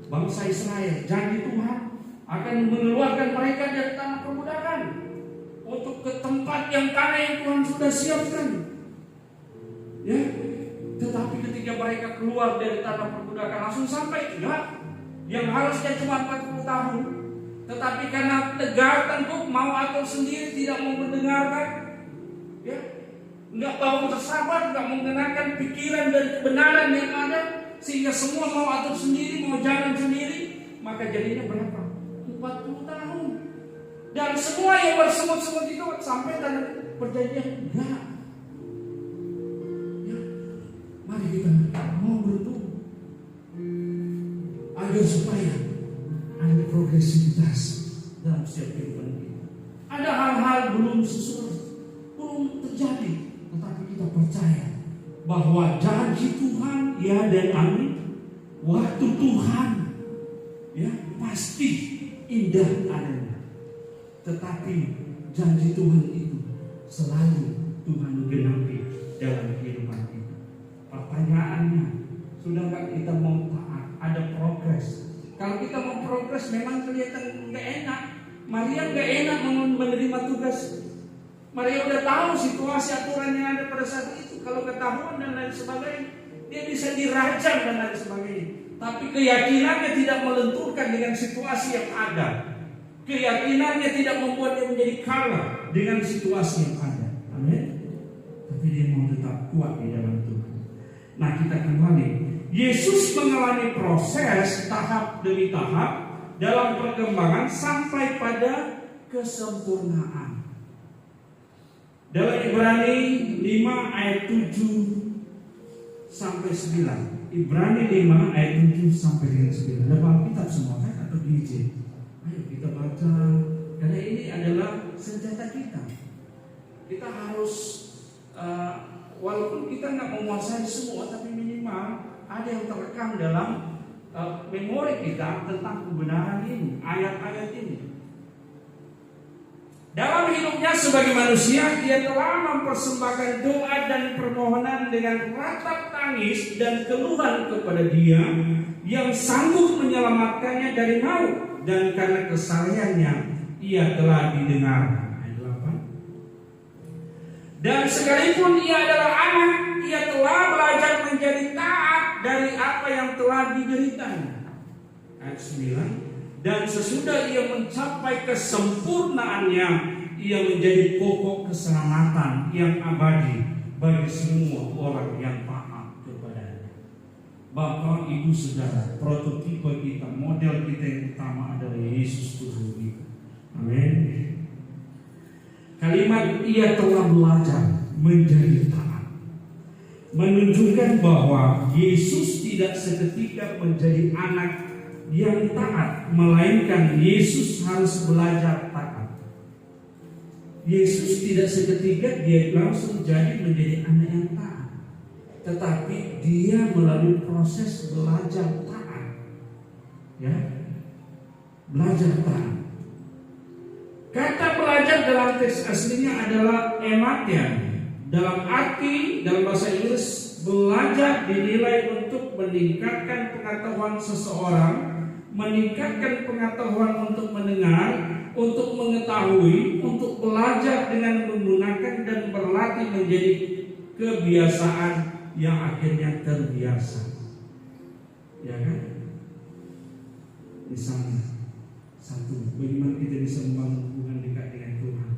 bangsa Israel, janji Tuhan akan mengeluarkan mereka dari tanah perbudakan untuk ke tempat yang tanah yang Tuhan sudah siapkan. Ya, tetapi ketika mereka keluar dari tanah perbudakan langsung sampai, enggak. Yang harusnya cuma 40 tahun. Tetapi karena tegar tengkuk, mau atur sendiri, tidak mau mendengarkan, ya, enggak mau bersabar, enggak mengenakan pikiran dan kebenaran yang ada, sehingga semua mau atur sendiri, mau jalan sendiri, maka jadinya berapa? 40 tahun. Dan semua yang bersemut-semut itu sampai tanah perjanjian, enggak. Ya, mari kita mau bertumbuh agar supaya ada progresivitas dalam setiap kehidupan kita. Ada hal-hal belum sesuai, belum terjadi, tetapi kita percaya bahwa janji Tuhan ya dan amin. Waktu Tuhan ya pasti indah adanya. Tetapi janji Tuhan itu selalu Tuhan genapi dalam kehidupan kita. Pertanyaannya, sudah nggak kita mau taat? Ada progres. Kalau kita mau progres memang kelihatan nggak enak. Maria nggak enak menerima tugas Maria udah tahu situasi aturan yang ada pada saat itu. Kalau ketahuan dan lain sebagainya, dia bisa dirajam dan lain sebagainya. Tapi keyakinannya tidak melenturkan dengan situasi yang ada. Keyakinannya tidak membuat dia menjadi kalah dengan situasi yang ada. Amin. Tapi dia mau tetap kuat di dalam Tuhan. Nah, kita kembali. Yesus mengalami proses tahap demi tahap dalam perkembangan sampai pada kesempurnaan. Dalam Ibrani 5 ayat 7 sampai 9. Ibrani 5 ayat 7 sampai dengan 9. Ada Alkitab semua kan atau DJ? Ayo kita baca. Karena ini adalah senjata kita. Kita harus walaupun kita nggak menguasai semua, tapi minimal ada yang terekam dalam memori kita tentang kebenaran ini, ayat-ayat ini. Dalam hidupnya sebagai manusia, dia telah mempersembahkan doa dan permohonan dengan ratap tangis dan keluhan kepada Dia yang sanggup menyelamatkannya dari maut, dan karena kesalehannya ia telah didengar. Ayat 8. Dan sekalipun ia adalah anak, ia telah belajar menjadi taat dari apa yang telah dideritanya. Ayat 9. Dan sesudah ia mencapai kesempurnaannya, ia menjadi pokok keselamatan yang abadi bagi semua orang yang taat kepadanya. Bapak, Ibu, Saudara, prototipe kita, model kita yang utama adalah Yesus Tuhan kita. Amin. Kalimat ia telah belajar menjadi taat menunjukkan bahwa Yesus tidak seketika menjadi anak yang taat, melainkan Yesus harus belajar taat. Yesus tidak seketika dia langsung jadi menjadi anak yang taat, tetapi dia melalui proses belajar taat. Ya, belajar taat. Kata belajar dalam teks aslinya adalah ematian. Dalam arti dalam bahasa Inggris, belajar dinilai untuk meningkatkan pengetahuan seseorang, meningkatkan pengetahuan untuk mendengar, untuk mengetahui, untuk belajar dengan menggunakan dan berlatih menjadi kebiasaan yang akhirnya terbiasa. Ya kan? Misalnya, satu, bagaimana kita bisa membangun hubungan dekat dengan Tuhan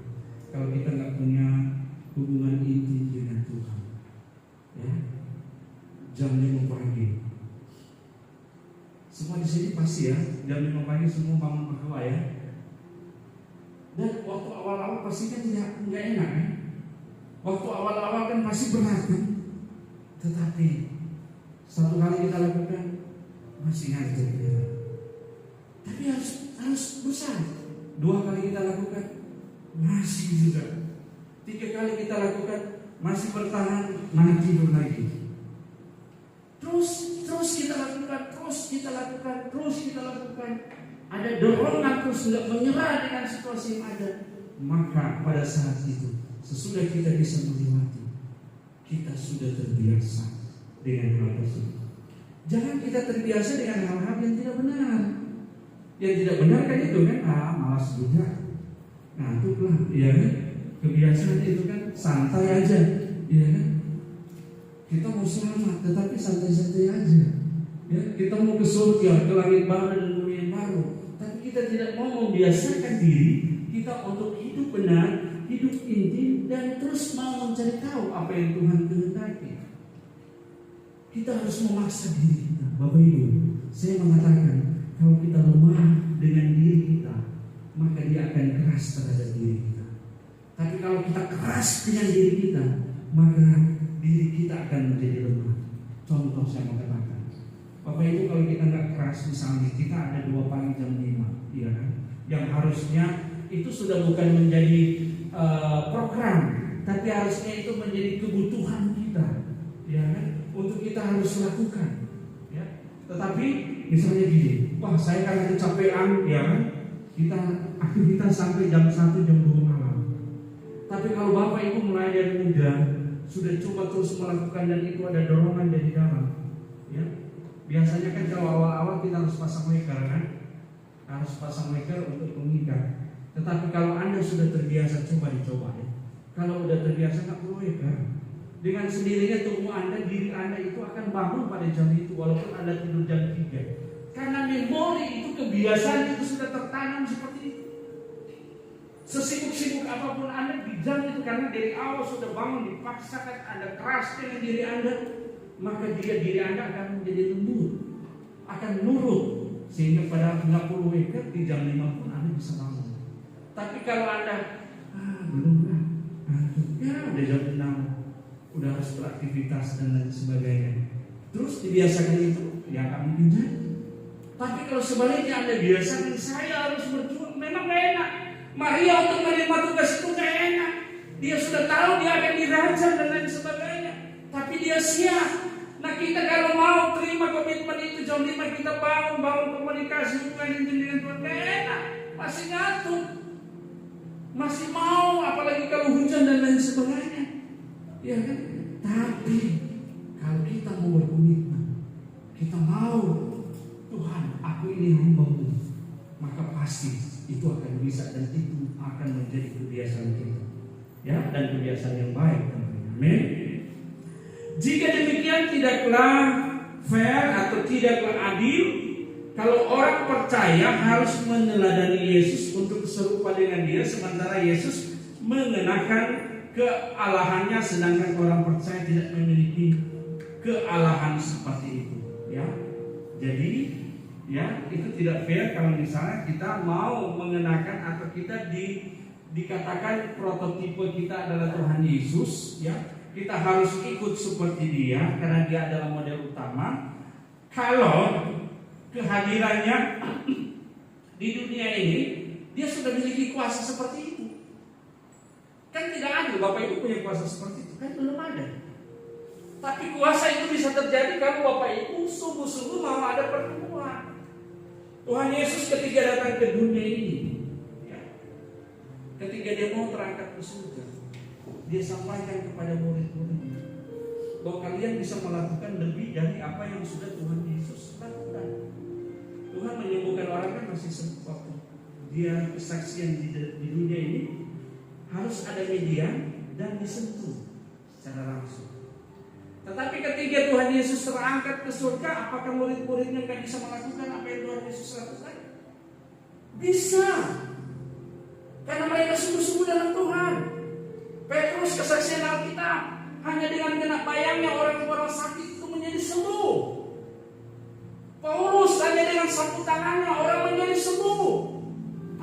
kalau kita nggak punya hubungan intim dengan Tuhan? Ya, jam 5 pagi. Semua di sini pasti ya, jam 5 pagi semua bangun berdoa ya. Dan waktu awal-awal pastinya tidak enak kan? Waktu awal-awal kan pasti berat kan? Tetapi satu kali kita lakukan masih ngantuk ya. Tapi harus besar. 2 kali kita lakukan masih juga. 3 kali kita lakukan masih bertahan, nanti tidur lagi. Terus kita lakukan. Ada dorongan terus tidak menyerah dengan situasi yang ada. Maka pada saat itu, sesudah kita bisa melewati, kita sudah terbiasa dengan hal tersebut. Jangan kita terbiasa dengan hal-hal yang tidak benar. Yang tidak benar kan itu kan, malas juga, ngantuklah, ya kan? Kebiasaan itu kan santai aja, ya kan? Kita mau selamat, tetapi santai-santai aja. Ya, kita mau ke surga, ke langit baru dan bumi yang baru, tapi kita tidak mau membiasakan diri kita untuk hidup benar, hidup intim, dan terus mau mencari tahu apa yang Tuhan kehendaki. Kita harus memaksa diri kita. Bapak Ibu, saya mengatakan kalau kita lemah dengan diri kita, maka dia akan keras terhadap diri kita. Tapi kalau kita keras dengan diri kita, maka diri kita akan menjadi lemah. Contoh saya mau katakan, Bapak Ibu, kalau kita nggak keras, misalnya kita ada 2 pagi jam 5, ya kan? Yang harusnya itu sudah bukan menjadi program, tapi harusnya itu menjadi kebutuhan kita, ya kan? Untuk kita harus lakukan, ya. Tetapi misalnya gini, wah saya karena kecapean, ya kan? Kita aktivitas sampai jam 1, jam 2 malam. Tapi kalau Bapak Ibu mulai dari muda sudah coba terus melakukan dan itu ada dorongan dari dalam, ya. Biasanya kan kalau awal-awal kita harus pasang waker kan, harus pasang waker untuk mengikat. Tetapi kalau Anda sudah terbiasa, coba dicoba ya. Kalau udah terbiasa nggak perlu dengan sendirinya tubuh Anda, diri Anda itu akan bangun pada jam itu walaupun Anda tidur jam 3. Karena memori itu, kebiasaan itu sudah tertanam seperti itu. Sesibuk-sibuk apapun Anda di jam itu, karena dari awal sudah bangun dipaksakan Anda keras dengan diri Anda, maka diri Anda akan menjadi lembut, akan nurut, sehingga pada nggak perlu wake di jam 5 pun Anda bisa bangun. Tapi kalau Anda belum lah, udah jam 6, udah harus beraktivitas dan lain sebagainya, terus dibiasakan itu, ya akan mungkin jadi. Tapi kalau sebaliknya Anda biasakan, saya harus berjuang, memang gak enak. Maria untuk menerima tugas itu gak enak. Dia sudah tahu dia akan diraja dan lain sebagainya, tapi dia siap. Nah, kita kalau mau terima komitmen itu jam 5 kita bangun komunikasi hubungan dengan Tuhan, gak enak, masih ngantuk, masih mau, apalagi kalau hujan dan lain sebagainya, ya kan? Tapi kalau kita mau berkomitmen, kita mau, Tuhan, aku ini hamba-Mu, maka pasti itu akan bisa dan itu akan menjadi kebiasaan kita, ya, dan kebiasaan yang baik. Amin. Jika demikian, tidaklah fair atau tidaklah adil kalau orang percaya harus meneladani Yesus untuk serupa dengan Dia, sementara Yesus mengenakan kealahannya, sedangkan orang percaya tidak memiliki kealahan seperti itu. Ya, jadi ya itu tidak fair kalau misalnya kita mau mengenakan atau kita dikatakan prototipe kita adalah Tuhan Yesus, ya. Kita harus ikut seperti Dia karena Dia adalah model utama. Kalau kehadirannya di dunia ini, Dia sudah memiliki kuasa seperti itu. Kan tidak adil Bapak Ibu punya kuasa seperti itu, kan belum ada. Tapi kuasa itu bisa terjadi kalau Bapak Ibu sungguh-sungguh mau ada pertemuan. Tuhan Yesus ketika datang ke dunia ini, ya, ketika Dia mau terangkat ke surga, Dia sampaikan kepada murid-muridnya bahwa kalian bisa melakukan lebih dari apa yang sudah Tuhan Yesus lakukan. Tuhan menyembuhkan orang kan masih sempat. Dia kesaksian di dunia ini harus ada media dan disentuh secara langsung. Tetapi ketika Tuhan Yesus terangkat ke surga, apakah murid-muridnya nggak bisa melakukan apa yang Tuhan Yesus lakukan? Bisa, karena mereka sungguh-sungguh dalam Tuhan. Petrus kesaksian Alkitab, hanya dengan kena bayangnya orang-orang sakit itu menjadi sembuh. Paulus hanya dengan sapu tangannya orang menjadi sembuh.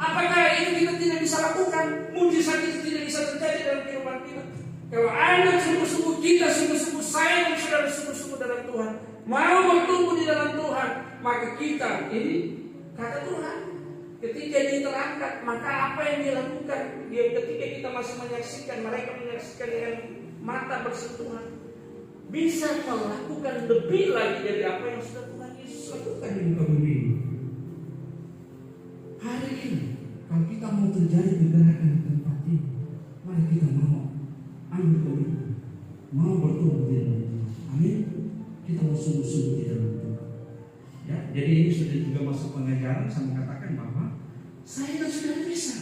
Apakah itu kita tidak bisa lakukan? Mujizat itu tidak bisa terjadi dalam kehidupan kita. Kalau Anda sungguh-sungguh, kita sungguh-sungguh, saya dan saudara sungguh-sungguh dalam Tuhan, mau bertumbuh di dalam Tuhan, maka kita ini kata Tuhan, ketika Dia terangkat, maka apa yang Dia lakukan? Dia ketika kita masih menyaksikan, mereka menyaksikan dengan mata bersentuhan, bisa melakukan lebih lagi dari apa yang sudah Tuhan Yesus lakukan di muka bumi ini. Hari ini, kalau kita mau terjadi pergerakan di tempat ini, mari kita mau ambil komitmen, mau bertumbuh di dalam Tuhan. Amin. Kita mau sungguh-sungguh di dalam Tuhan. Ya, jadi ini sudah juga masuk pengajaran. Saya mengatakan bahwa saya dan saudara bisa.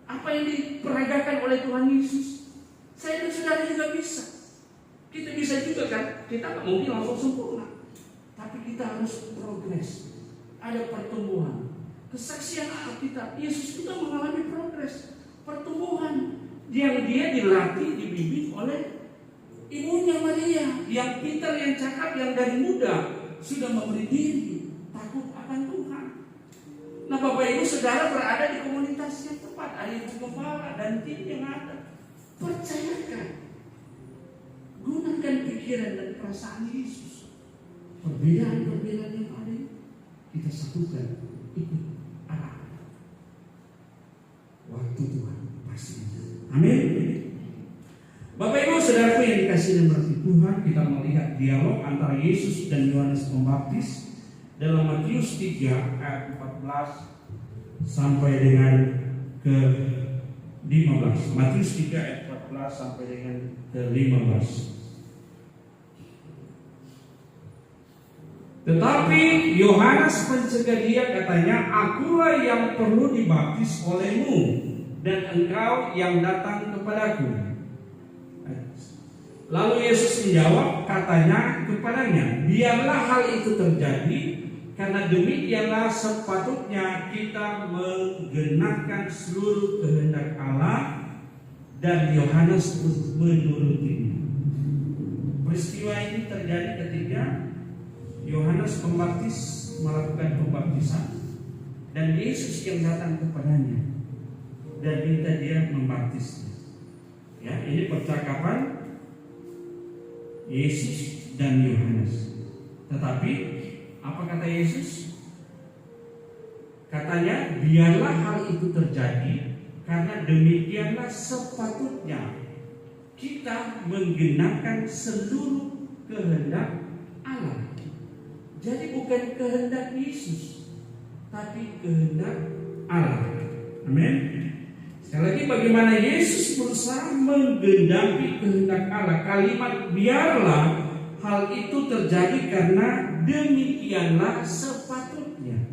Apa yang diperagakan oleh Tuhan Yesus, saya dan saudara juga bisa. Kita bisa juga kan? Kita tak mungkin langsung sempurna, tapi kita harus progres. Ada pertumbuhan. Kesaksian Alkitab, Yesus juga mengalami progres, pertumbuhan yang Dia dilatih, dibimbing oleh ibunya Maria, yang pintar, yang cakap, yang dari muda sudah memberi diri takut akan Tuhan. Nah, Bapak Ibu Saudara berada di komunitas yang tepat, ada ibu gembala dan tim yang ada. Percayakan, gunakan pikiran dan perasaan Yesus. Perbedaan-perbedaan yang ada kita satukan, ikut arah waktu Tuhan pasti. Amin. Bapak Ibu Saudaraku yang dikasihi dan berkati Tuhan, kita melihat dialog antara Yesus dan Yohanes Pembaptis dalam Matius 3 ayat 14 sampai dengan ke 15. Matius 3 ayat 14 sampai dengan ke 15. Tetapi Yohanes mencegah Dia, katanya, akulah yang perlu dibaptis olehmu, dan engkau yang datang kepadaku. Lalu Yesus menjawab, katanya kepadanya, biarlah hal itu terjadi, karena demikianlah sepatutnya kita menggenapkan seluruh kehendak Allah, dan Yohanes menurutinya. Peristiwa ini terjadi ketika Yohanes Pembaptis melakukan pembaptisan, dan Yesus yang datang kepadanya dan minta dia membaptisnya. Ya, ini percakapan Yesus dan Yohanes. Tetapi apa kata Yesus? Katanya, biarlah hal itu terjadi, karena demikianlah sepatutnya kita menggenapkan seluruh kehendak Allah. Jadi bukan kehendak Yesus, tapi kehendak Allah. Amin. Sekali lagi, bagaimana Yesus berusaha menggenapi kehendak Allah. Kalimat biarlah hal itu terjadi, karena demikianlah sepatutnya.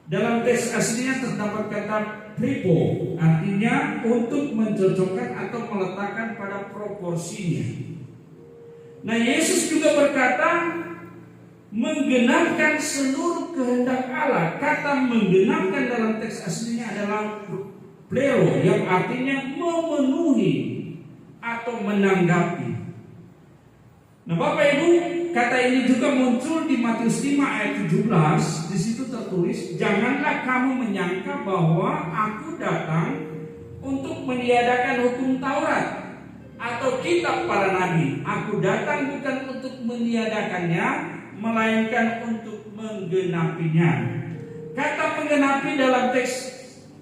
Dalam teks aslinya terdapat kata prepo, artinya untuk mencocokkan atau meletakkan pada proporsinya. Nah, Yesus juga berkata menggenapkan seluruh kehendak Allah. Kata menggenapkan dalam teks aslinya adalah plero, yang artinya memenuhi atau menanggapi. Nah, Bapak Ibu, kata ini juga muncul di Matius 5 ayat 17. Di situ tertulis, janganlah kamu menyangka bahwa aku datang untuk meniadakan hukum Taurat atau kitab para nabi. Aku datang bukan untuk meniadakannya, melainkan untuk menggenapinya. Kata menggenapi dalam teks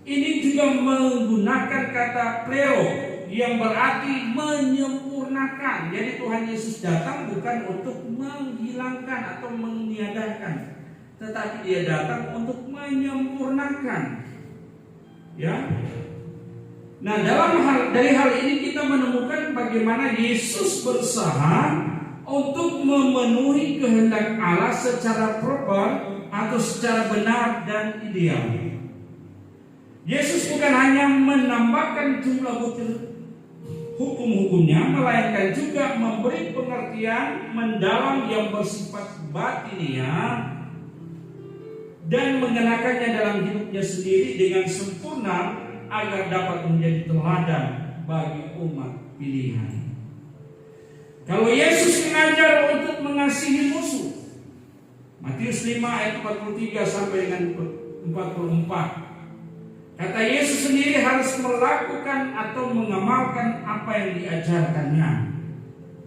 ini juga menggunakan kata plero, yang berarti menyempurnakan. Jadi Tuhan Yesus datang bukan untuk menghilangkan atau meniadakan, tetapi dia datang untuk menyempurnakan. Ya. Nah, dari hal ini kita menemukan bagaimana Yesus berusaha untuk memenuhi kehendak Allah secara proper atau secara benar dan ideal. Yesus bukan hanya menambahkan jumlah butir hukum-hukumnya, melainkan juga memberi pengertian mendalam yang bersifat batiniah dan mengenakannya dalam hidupnya sendiri dengan sempurna agar dapat menjadi teladan bagi umat pilihan. Kalau Yesus mengajar untuk mengasihi musuh, Matius 5 ayat 43 sampai dengan 44, kata Yesus sendiri harus melakukan atau mengamalkan apa yang diajarkannya.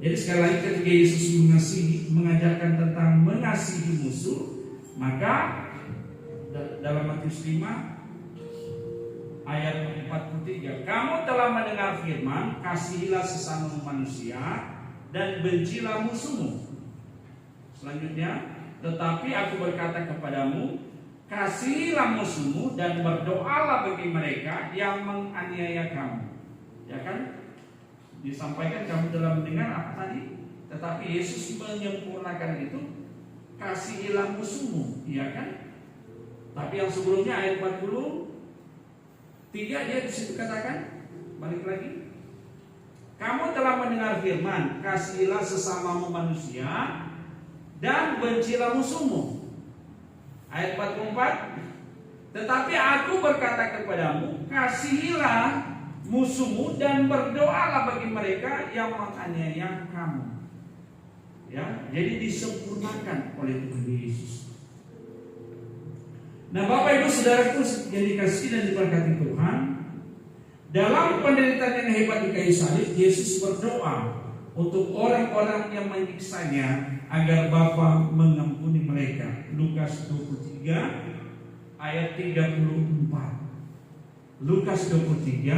Jadi sekali lagi, ketika Yesus mengajarkan tentang mengasihi musuh, maka dalam Matius 5 ayat 43, kamu telah mendengar firman, kasihilah sesama manusia dan bencilah musuhmu. Selanjutnya, tetapi aku berkata kepadamu, kasihilah musuhmu dan berdoalah bagi mereka yang menganiaya kamu. Ya kan? Disampaikan kamu telah mendengar apa tadi? Tetapi Yesus menyempurnakan itu, kasihilah musuhmu, ya kan? Tapi yang sebelumnya ayat 43 dia di situ katakan, balik lagi. Kamu telah mendengar firman, kasihilah sesamamu manusia dan bencilah musuhmu. Ayat 44, tetapi aku berkata kepadamu, kasihilah musuhmu dan berdoalah bagi mereka yang menganiaya kamu. Ya, jadi disempurnakan oleh Tuhan Yesus. Nah, Bapak Ibu Saudaraku yang dikasihi dan diberkati Tuhan, dalam penderitaan yang hebat di kayu salib, Yesus berdoa untuk orang-orang yang menyiksanya agar Bapa mengampuni mereka. Lukas 23 ayat 34. Lukas 23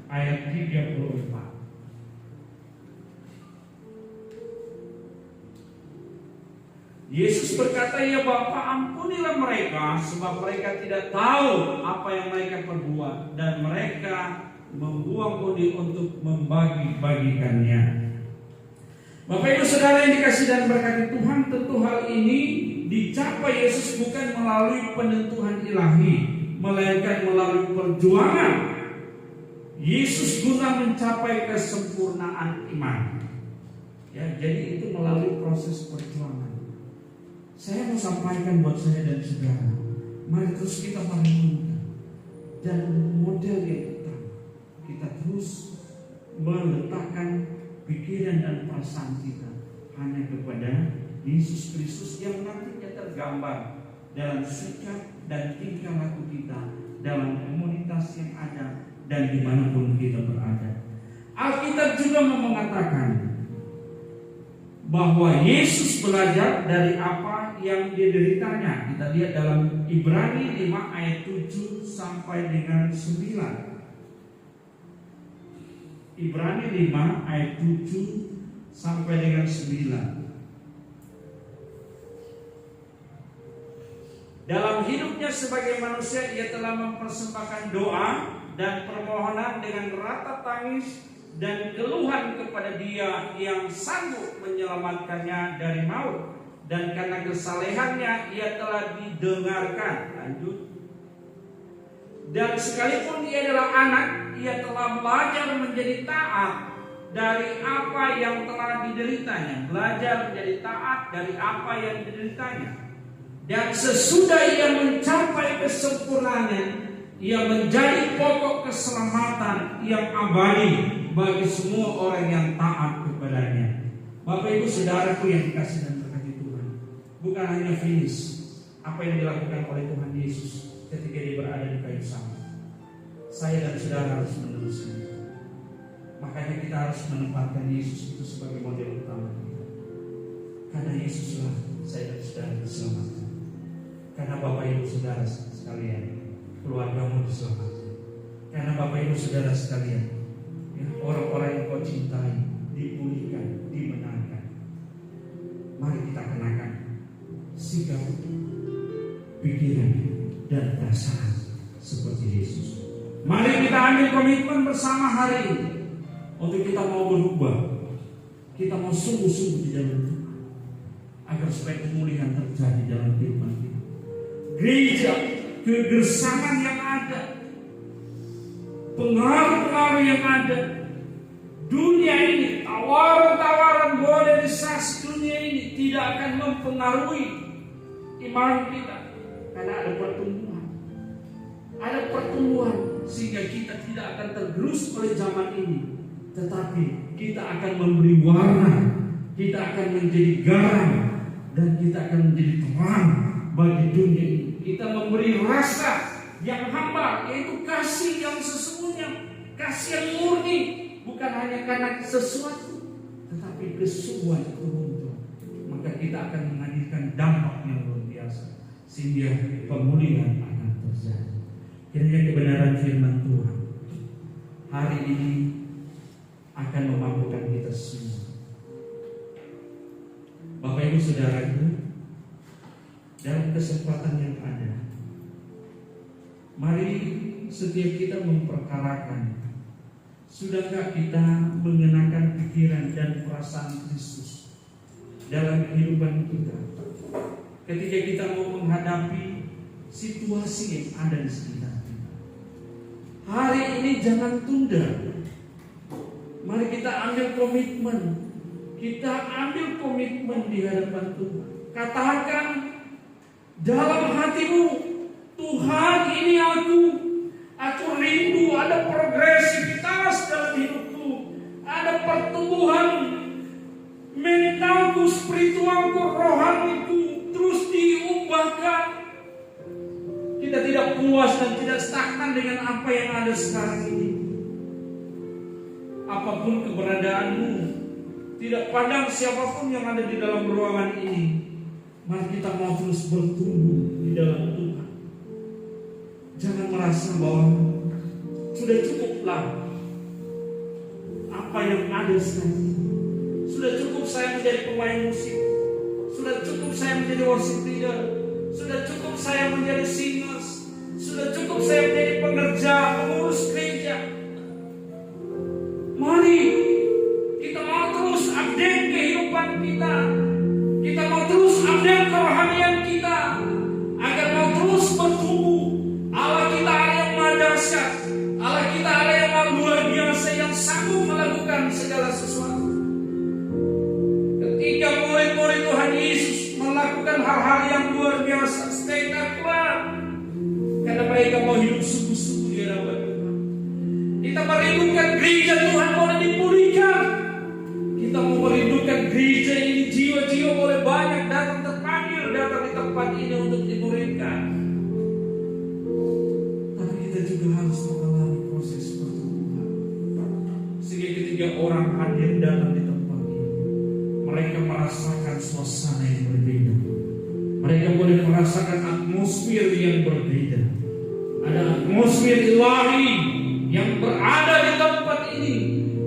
ayat 34. Yesus berkata, ya Bapa, ampunilah mereka, sebab mereka tidak tahu apa yang mereka perbuat, dan mereka membuang budi untuk membagi-bagikannya. Bapak Ibu Saudara yang dikasihi dan berkati Tuhan, tentu hal ini dicapai Yesus bukan melalui penentuan ilahi, melainkan melalui perjuangan Yesus guna mencapai kesempurnaan iman. Ya, jadi itu melalui proses perjuangan. Saya mau sampaikan buat saya dan saudara, mari terus kita merenungkan dan model yang utama, kita terus meletakkan pikiran dan perasaan kita hanya kepada Yesus Kristus yang nantinya tergambar dalam sikap dan tingkah laku kita, dalam komunitas yang ada dan dimanapun kita berada. Alkitab juga mengatakan bahwa Yesus belajar dari apa yang dideritanya. Kita lihat dalam Ibrani 5 ayat 7 sampai dengan 9. Ibrani 5 ayat 7 sampai dengan 9. Dalam hidupnya sebagai manusia, ia telah mempersembahkan doa dan permohonan dengan ratap tangis dan keluhan kepada Dia yang sanggup menyelamatkannya dari maut, dan karena kesalehannya ia telah didengarkan. Lanjut. Dan sekalipun ia adalah anak, ia telah belajar menjadi taat dari apa yang telah dideritanya. Belajar menjadi taat dari apa yang dideritanya. Dan sesudah ia mencapai kesempurnaannya, ia menjadi pokok keselamatan yang abadi bagi semua orang yang taat kepadanya. Bapak Ibu Saudaraku yang dikasihi dan berkati Tuhan, bukan hanya finish apa yang dilakukan oleh Tuhan Yesus ketika dia berada di kayu salib. Saya dan saudara harus meneruskan. Makanya kita harus menempatkan Yesus itu sebagai model utama kita. Karena Yesuslah saya dan saudara diselamatkan. Karena Bapak Ibu Saudara sekalian, keluargamu diselamatkan. Karena Bapak Ibu Saudara sekalian, ya, orang-orang yang kau cintai dipulihkan, dimenangkan. Mari kita kenakan sikap, pikiran, dan perasaan seperti Yesus. Mari kita ambil komitmen bersama hari ini untuk kita mau berubah, kita mau sungguh-sungguh di dalam Tuhan, agar supaya pemulihan terjadi dalam kehidupan kita. Gereja, kegersangan yang ada, pengaruh-pengaruh yang ada, dunia ini, tawaran-tawaran modernisasi dunia ini tidak akan mempengaruhi iman kita, karena ada pertumbuhan sehingga kita tidak akan tergerus oleh zaman ini, tetapi kita akan memberi warna, kita akan menjadi garam, dan kita akan menjadi terang bagi dunia ini. Kita memberi rasa yang hambar, yaitu kasih yang sesungguhnya, kasih yang murni, bukan hanya karena sesuatu, tetapi kesungguhan itu muncul. Maka kita akan menghadirkan dampak yang luar biasa, sehingga pemulihan akan terjadi. Kiranya kebenaran firman Tuhan hari ini akan memampukan kita semua. Bapak Ibu Saudaraku, dalam kesempatan yang ada, mari setiap kita memperkarakan, sudahkah kita mengenakan pikiran dan perasaan Kristus dalam kehidupan kita ketika kita mau menghadapi situasi yang ada di sekitar kita. Hari ini jangan tunda. Mari kita ambil komitmen. Kita ambil komitmen di hadapan Tuhan. Katakan dalam hatimu, Tuhan, ini aku rindu ada progresivitas dalam hidupku, ada pertumbuhan mentalku, spiritualku, rohaniku terus diubahkan. Kita tidak puas dan tidak stagnan dengan apa yang ada sekarang ini. Apapun keberadaanmu, tidak pandang siapapun yang ada di dalam ruangan ini, mari kita mau terus bertumbuh di dalam Tuhan. Jangan merasa bahwa sudah cukuplah apa yang ada sekarang. Sudah cukup saya menjadi pemain musik. Sudah cukup saya menjadi worship leader. Sudah cukup saya menjadi singers. Sudah cukup saya menjadi pengerja, pengurus gereja. Mari kita mau terus update kehidupan kita. Kita mau terus update kerohanian kita, agar mau terus bertumbuh. Allah kita ada yang maha dahsyat, Allah kita ada yang maha luar hal-hal yang luar biasa spektakuler. Karena mereka mau hidup sungguh-sungguh di hadapan Tuhan. Kita merindukan gereja Tuhan boleh dipulihkan. Kita mau merindukan gereja ini, jiwa-jiwa boleh banyak datang terpanggil datang di tempat ini untuk dimuridkan. Tapi kita juga harus mengalami proses pertumbuhan. Sehingga ketika orang hadir datang di tempat ini, mereka merasakan suasana yang berbeda. Mereka boleh merasakan atmosfer yang berbeda. Ada atmosfer ilahi yang berada di tempat ini.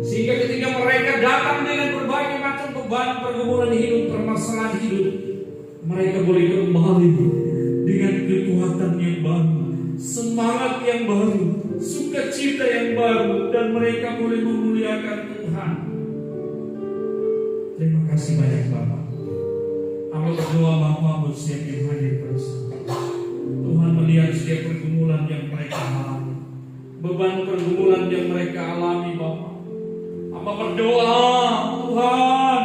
Sehingga ketika mereka datang dengan berbagai macam beban pergumulan hidup, permasalahan hidup, mereka boleh kembali dengan kekuatan yang baru, semangat yang baru, sukacita yang baru, dan mereka boleh memuliakan Tuhan. Terima kasih banyak Bapak. Kami berdoa Bapak buat setiap yang hadir bersama. Tuhan melihat setiap pergumulan yang mereka alami, beban pergumulan yang mereka alami Bapak. Hamba berdoa Tuhan,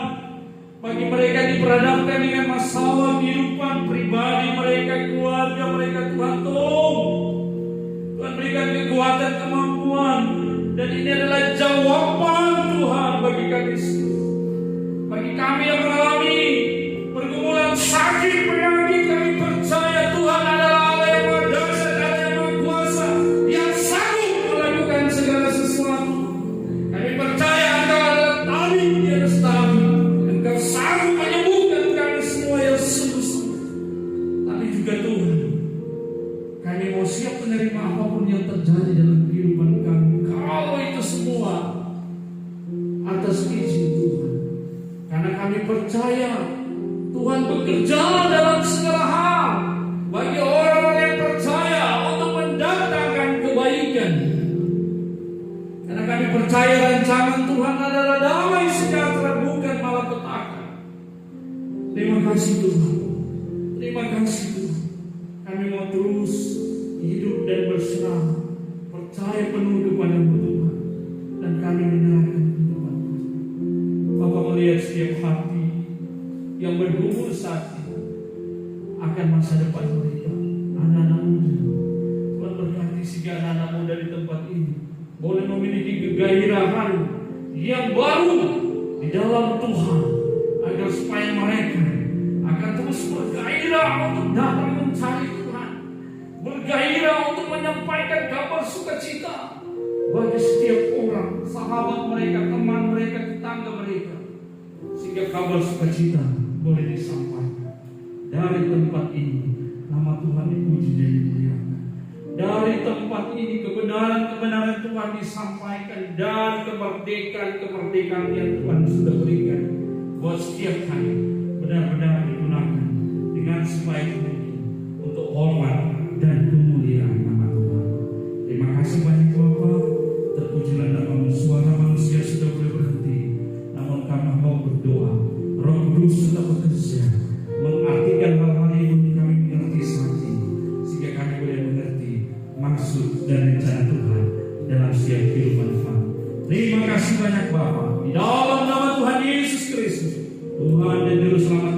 bagi mereka diperhadapkan dengan masalah kehidupan pribadi mereka, keluarga mereka, Tuhan tolong. Tuhan berikan kekuatan, kemampuan, dan ini adalah jawaban Tuhan bagi kami semua. Bagi kami yang mengalami pergumulan sakit penyakit, kami percaya Tuhan adalah Allah yang Maha Dahsyat, Allah yang Maha Kuasa, yang sanggup melakukan segala sesuatu. Kami percaya Engkau adalah tabib di atas tabib. Engkau sanggup menyembuhkan kami semua yang sungguh-sungguh. Tapi juga Tuhan, kami mau siap menerima apapun yang terjadi dalam kehidupan kami, kalau itu semua atas izin Tuhan. Karena kami percaya Tuhan bekerja dalam segala hal bagi orang-orang yang percaya untuk mendatangkan kebaikan. Karena kami percaya rancangan Tuhan adalah damai sejahtera, bukan malapetaka. Terima kasih Tuhan. Terima kasih Tuhan. Kami mau terus hidup dan berserah, percaya penuh kepada-Mu Tuhan, dan kami menyerahkan kehidupan. Bapak melihat setiap hati yang bergumul saat ini akan masa depan mereka, anak-anak muda. Tuhan berkati sehingga anak-anak muda di tempat ini boleh memiliki kegairahan yang baru di dalam Tuhan, agar supaya mereka akan terus bergairah untuk datang mencari Tuhan, bergairah untuk menyampaikan kabar sukacita bagi setiap orang, sahabat mereka, teman mereka, tetangga mereka, sehingga kabar sukacita boleh disampaikan dari tempat ini. Nama Tuhan dipuji dan dimuliakan. Dari tempat ini kebenaran-kebenaran Tuhan disampaikan, dan kemerdekaan yang Tuhan sudah berikan buat setiap kami benar-benar digunakan dengan sebaik mungkin untuk hormat dan kemuliaan nama Tuhan. Terima kasih banyak Bapak. Terpujilah nama-Mu. Suara manusia sudah boleh berhenti, namun kami mau berdoa, Roh Kudus sudah bekerja mengartikan hal-hal yang kami mengerti saat ini, sehingga kami boleh mengerti maksud dan rencana Tuhan dalam setiap kehidupan kami. Terima kasih banyak Bapa. Di dalam nama Tuhan Yesus Kristus, Tuhan dan Juru Selamat